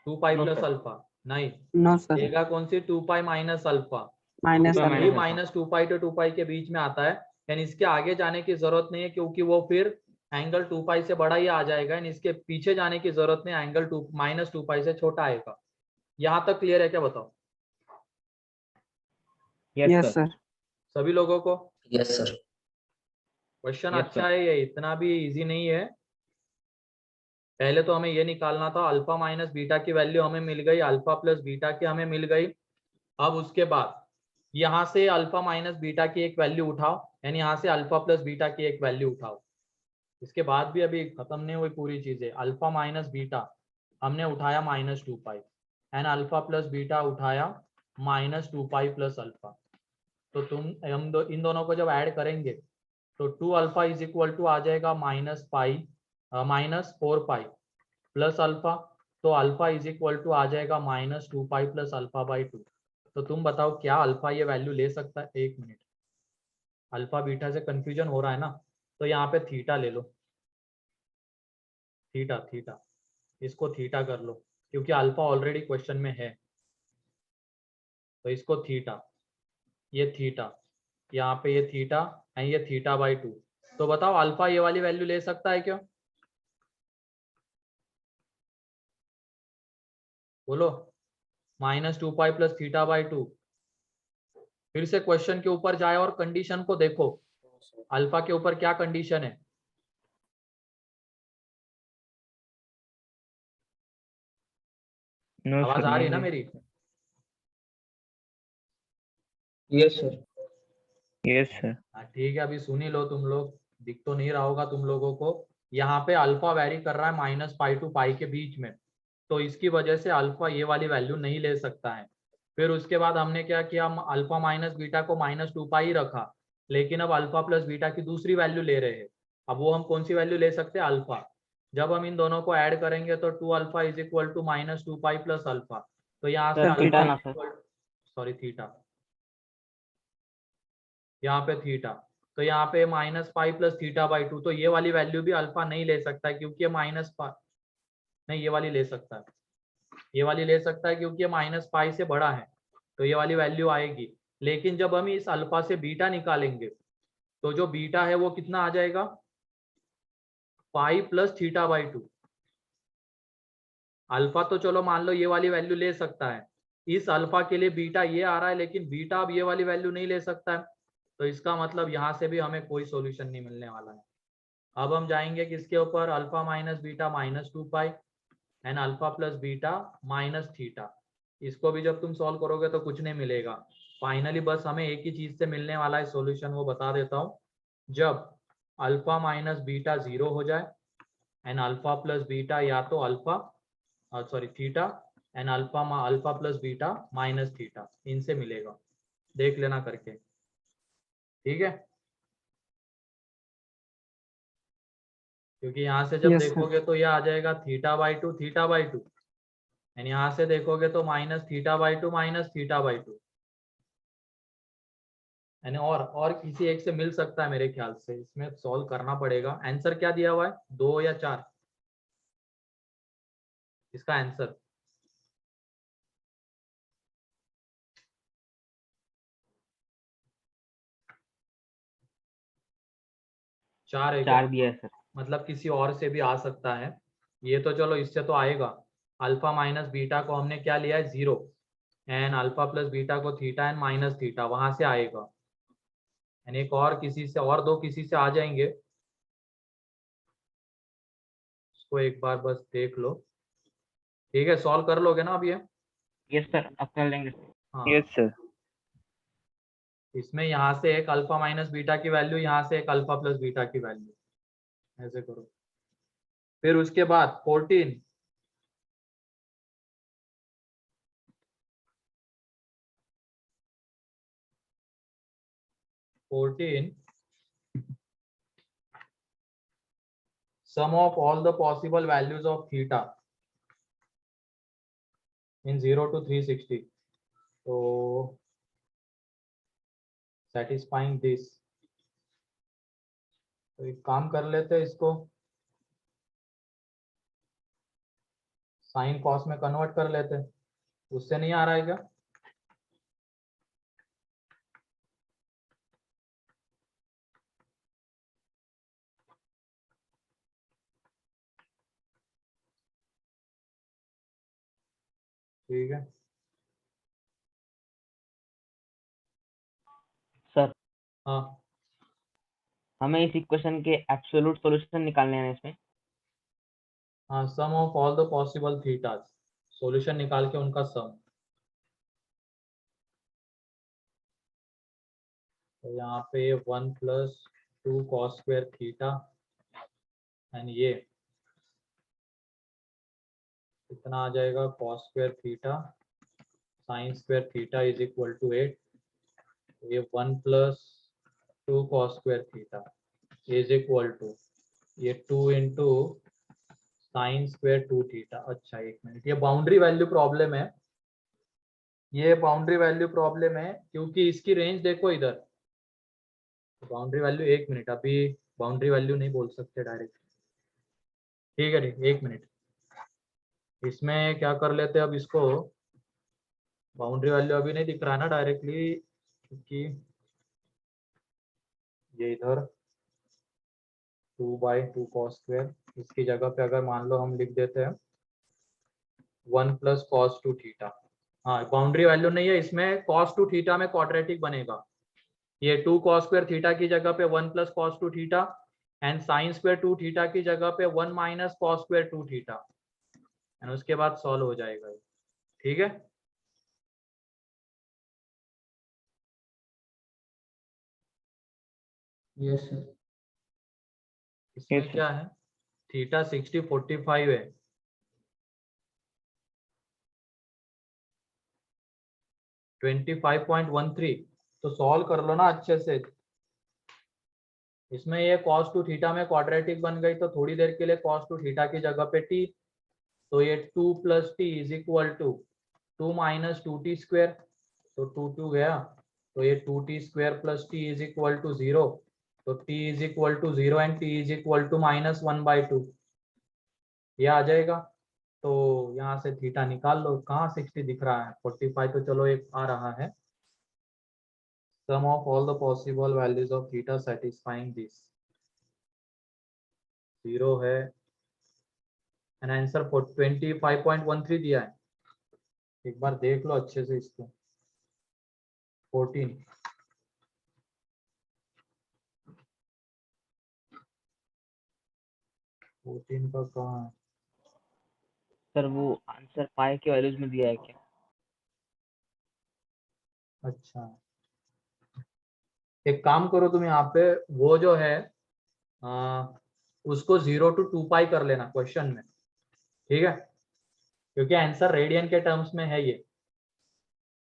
2 pi No, plus sir. Alpha नहीं No, sir. लेगा, कौन सी? 2 pi minus alpha. Minus Two pi alpha. minus -2 pi to 2 pi के बीच में आता है, यानी इसके आगे जाने की जरूरत नहीं है, क्योंकि वो फिर एंगल 2 पाई से बड़ा ही आ जाएगा। यानी इसके पीछे जाने की जरूरत नहीं, एंगल -2 पाई से छोटा आएगा। यहाँ तक क्लियर है क्या? बताओ Yes, sir. सभी लोगों को। Yes, sir. क्वेश्चन Yes, अच्छा sir. है, ये इतना भी इजी नहीं है। पहले तो हमें ये निकालना था अल्फा माइनस बीटा की वैल्यू हमें मिल गई, अल्फा प्लस बीटा की हमें मिल गई। अब उसके बाद यहाँ से अल्फा माइनस बीटा की एक वैल्यू उठाओ, यानी यहाँ से अल्फा प्लस बीटा की एक वैल्यू उठाओ। इसके बाद भी अभी खत्म नहीं हुई पूरी चीजें। अल्फा माइनस बीटा हमने उठाया -2 पाई एंड अल्फा प्लस बीटा उठाया -2 पाई प्लस अल्फा। तो इन दोनों को जब ऐड करेंगे तो 2 अल्फा इज इक्वल टू आ जाएगा -4 पाई प्लस अल्फा, तो अल्फा इज इक्वल टू आ जाएगा -2 पाई प्लस अल्फा बाई 2। तो तुम बताओ क्या अल्फा ये वैल्यू ले सकता है? एक मिनट, अल्फा बीटा से कंफ्यूजन हो रहा है ना, तो यहाँ पे थीटा ले लो, थीटा थीटा, इसको थीटा कर लो क्योंकि अल्फा ऑलरेडी क्वेश्चन में है, तो इसको थीटा, ये थीटा, यहाँ पे ये थीटा एंड ये थीटा बाई 2। तो बताओ अल्फा ये वाली वैल्यू ले सकता है क्या? बोलो, -2 पाई प्लस थीटा बाई 2। फिर से क्वेश्चन के ऊपर जाए और कंडीशन को देखो, अल्फा के ऊपर क्या कंडीशन है? नो आवाज सर, आ रही है नहीं ना ले मेरी? Yes sir. Yes sir. हाँ ठीक है, अभी सुन ही लो तुम लोग, दिख तो नहीं रहा होगा तुम लोगों को। यहाँ पे अल्फा वैरी कर रहा है -पाई टू पाई के बीच में, तो इसकी वजह से अल्फा ये वाली वैल्यू नहीं ले सकता है। फिर उसके बाद हमने क्या किया, हम अल्फा माइनस बीटा को -2 पाई रखा, लेकिन अब अल्फा प्लस बीटा की दूसरी वैल्यू ले रहे हैं। अब वो हम कौन सी वैल्यू ले सकते हैं? अल्फा। जब हम इन दोनों को ऐड करेंगे तो 2 alpha is equal to -2 pi plus alpha. तो यहाँ से सर थीटा अल्फा ना सर, सॉरी थीटा, यहाँ पे थीटा, तो यहाँ पे -पाई प्लस थीटा बाई 2, तो ये वाली वैल्यू भी अल्फा नहीं ले सकता है क्योंकि ये नहीं, ये वाली ले सकता है, ये वाली ले सकता है क्योंकि ये -पाई से बड़ा है, तो ये वाली वैल्यू आएगी। लेकिन जब हम इस अल्फा से बीटा निकालेंगे तो जो बीटा है वो कितना आ जाएगा? Pi plus theta by 2। Alpha तो चलो मान लो ये वाली वैल्यू ले सकता है, इस अल्फा के लिए बीटा ये आ रहा है, लेकिन बीटा अब ये वाली वैल्यू नहीं ले सकता है, तो इसका मतलब यहाँ से भी हमें कोई सॉल्यूशन नहीं मिलने वाला है। अब हम जाएंगे किसके ऊपर? Alpha minus beta -2 pi and alpha plus beta minus theta. इसको भी जब तुम सॉल्व करोगे तो कुछ नहीं मिलेगा, फाइनली बस हमें एक ही चीज से मिलने वाला है सॉल्यूशन, वो बता देता हूँ। जब अल्फा माइनस बीटा 0 हो जाए एंड अल्फा प्लस बीटा या तो alpha sorry theta and alpha plus beta minus theta, इनसे मिलेगा, देख लेना करके, ठीक है? क्योंकि यहाँ से जब Yes, sir. देखोगे तो ये आ जाएगा theta by 2 theta by 2, and यहाँ से देखोगे तो minus theta by 2 minus theta by 2, यानी और किसी एक से मिल सकता है मेरे ख्याल से, इसमें सॉल्व करना पड़ेगा। आंसर क्या दिया हुआ है? 2 या 4 इसका आंसर? चार है क्या? 4 दिया है सर। मतलब किसी और से भी आ सकता है, ये तो चलो इससे तो आएगा। अल्फा माइनस बीटा को हमने क्या लिया है? 0, एंड अल्फा प्लस बीटा को थीटा एंड माइनस थीटा, वहां से आएगा। एंड एक और किसी से, और दो किसी से आ जाएंगे, इसको एक बार बस देख लो, ठीक है? सॉल्व कर लोगे ना अब ये? यस सर, अब कर लेंगे सर। हाँ, यस सर। इसमें यहाँ से एक अल्फा माइनस बीटा की वैल्यू, यहाँ से एक अल्फा प्लस बीटा की वैल्यू, ऐसे करो। फिर उसके बाद 14 sum of all the possible values of theta in 0 to 360, so satisfying this। तो एक काम कर लेते हैं, इसको साइन कॉस में कन्वर्ट कर लेते हैं, उससे नहीं आ रहा है क्या? ठीक है सर हाँ हमें इस इक्वेशन के एब्सोल्यूट सॉल्यूशन निकालने हैं इसमें। हाँ, sum of all the possible thetas, solution निकाल के उनका सम। तो यहाँ पे 1 + 2 cos स्क्वायर थीटा एंड ये कितना आ जाएगा? cos square theta sin square theta is equal to 8। ये 1 + 2 cos square theta is equal to ये 2 इंटू साइन स्क्वायर 2 थीटा। अच्छा एक मिनट, ये बाउंड्री वैल्यू प्रॉब्लम है, ये बाउंड्री वैल्यू प्रॉब्लम है क्योंकि इसकी रेंज देखो इधर, बाउंड्री वैल्यू 1 मिनट, अभी बाउंड्री वैल्यू नहीं बोल सकते डायरेक्ट। ठीक है, ठीक, 1 मिनट। इसमें क्या कर लेते हैं अब इसको, बाउंड्री वैल्यू अभी नहीं दिख रहा है ना डायरेक्टली, क्योंकि ये इधर 2/2 cos स्क्वायर, इसकी जगह पे अगर मान लो हम लिख देते हैं 1 + cos 2 थीटा। हाँ, बाउंड्री वैल्यू नहीं है इसमें, cos 2 थीटा में क्वाड्रेटिक बनेगा। ये 2 cos स्क्वायर थीटा की जगह पे 1 + cos 2 theta, and sin square 2 theta की जगह पे 1 - cos स्क्वायर 2 थीटा, एंड उसके बाद सॉल्व हो जाएगा ये। ठीक है, यस सर। इसमें Yes, sir. क्या है, थीटा 60 45 है, ट्वेंटी 25.13, तो सॉल्व कर लो ना अच्छे से। इसमें ये cos 2 थीटा में क्वाड्रेटिक बन गई, तो थोड़ी देर के लिए cos 2 थीटा की जगह पे t, तो ये 2 + t = 2 - 2t स्क्वायर, तो 2 गया, तो ये 2t स्क्वायर + t = 0, तो t = 0 एंड t = -1/2, ये आ जाएगा। तो यहाँ से थीटा निकाल लो, कहाँ 60 दिख रहा है, 45 तो चलो एक आ रहा है। Sum of all the possible values of theta satisfying this 0 है, एंड आंसर 25.13 दिया है। एक बार देख लो अच्छे से इसको, 14 का कहाँ है? सर वो आंसर पाई के वैल्यूज में दिया है क्या? अच्छा, एक काम करो तुम यहाँ पे, वो जो है उसको 0 to 2π कर लेना क्वेश्चन में, ठीक है, क्योंकि आंसर रेडियन के टर्म्स में है ये।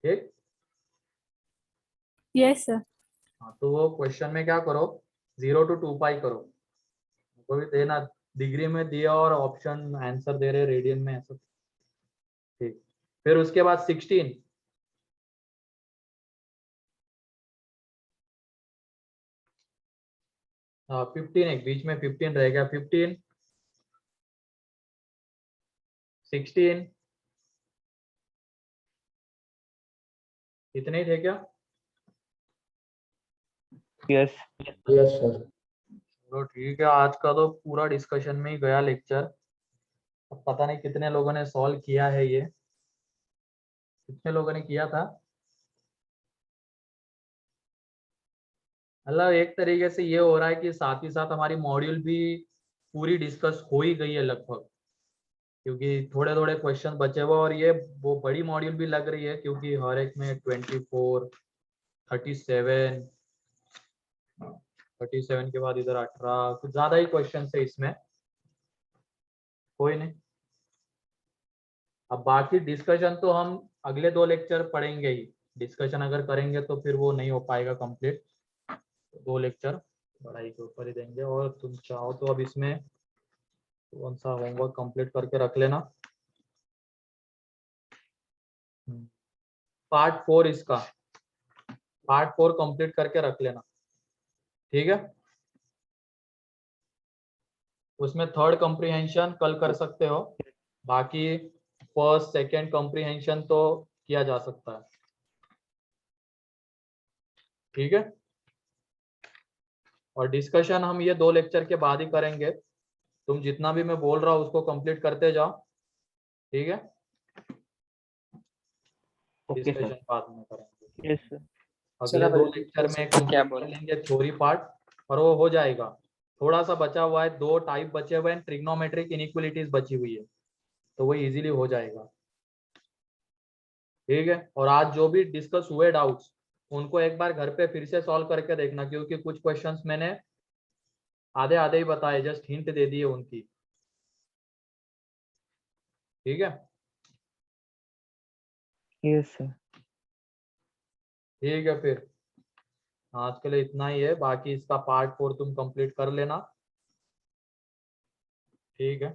ठीक, यस सर। हाँ, तो वो क्वेश्चन में क्या करो, 0 to 2π करो, को भी देना, डिग्री में दिया और ऑप्शन आंसर दे रहे रेडियन में ऐसा। ठीक, फिर उसके बाद 16, हाँ 15, एक बीच में 15 रह गया, 15 16 इतने ही थे क्या? Yes. Yes sir. चलो ठीक है, आज का तो पूरा डिस्कशन में ही गया लेक्चर। अब पता नहीं कितने लोगों ने सॉल्व किया है, ये कितने लोगों ने किया था। मतलब एक तरीके से ये हो रहा है कि साथ ही साथ हमारी मॉड्यूल भी पूरी डिस्कस हो ही गई है लगभग, क्योंकि थोड़े थोड़े क्वेश्चन बचे हुए, और ये वो बड़ी मॉड्यूल भी लग रही है, क्योंकि हर एक में 24 37 के बाद इधर 18, कुछ ज्यादा ही क्वेश्चन है इसमें। कोई नहीं, अब बाकी डिस्कशन तो हम अगले 2 लेक्चर पढ़ेंगे ही, डिस्कशन अगर करेंगे तो फिर वो नहीं हो पाएगा कंप्लीट, 2 लेक्चर पढ़ाई के ऊपर ही देंगे। और तुम चाहो तो अब इसमें कौन सा होमवर्क कंप्लीट करके रख लेना, पार्ट 4, इसका पार्ट 4 कंप्लीट करके रख लेना, ठीक है। उसमें थर्ड कॉम्प्रिहेंशन कल कर सकते हो, बाकी फर्स्ट सेकंड कॉम्प्रिहेंशन तो किया जा सकता है, ठीक है। और डिस्कशन हम ये 2 लेक्चर के बाद ही करेंगे, तुम जितना भी मैं बोल रहा हूँ उसको कंप्लीट करते जाओ, ठीक है। Okay discussion sir. बाद में करेंगे। Yes, sir. अगले 2 लेक्चर में कंप्लीट कर लेंगे थ्योरी पार्ट, और वो हो जाएगा। थोड़ा सा बचा हुआ है, 2 टाइप बचे हुए हैं, ट्रिग्नोमेट्रिक इनइक्वालिटीज बची हुई है, तो वो इजीली हो जाएगा, ठीक है। और आज जो भी डिस्कस हुए डाउट्स, उनको एक बार घर पे फिर से सॉल्व करके देखना, क्योंकि कुछ क्वेश्चंस मैंने आधे आधे ही बताए, जस्ट हिंट दे दिए उनकी, ठीक है। Yes, sir. ठीक है, फिर आज के लिए इतना ही है, बाकी इसका पार्ट 4 तुम कंप्लीट कर लेना, ठीक है।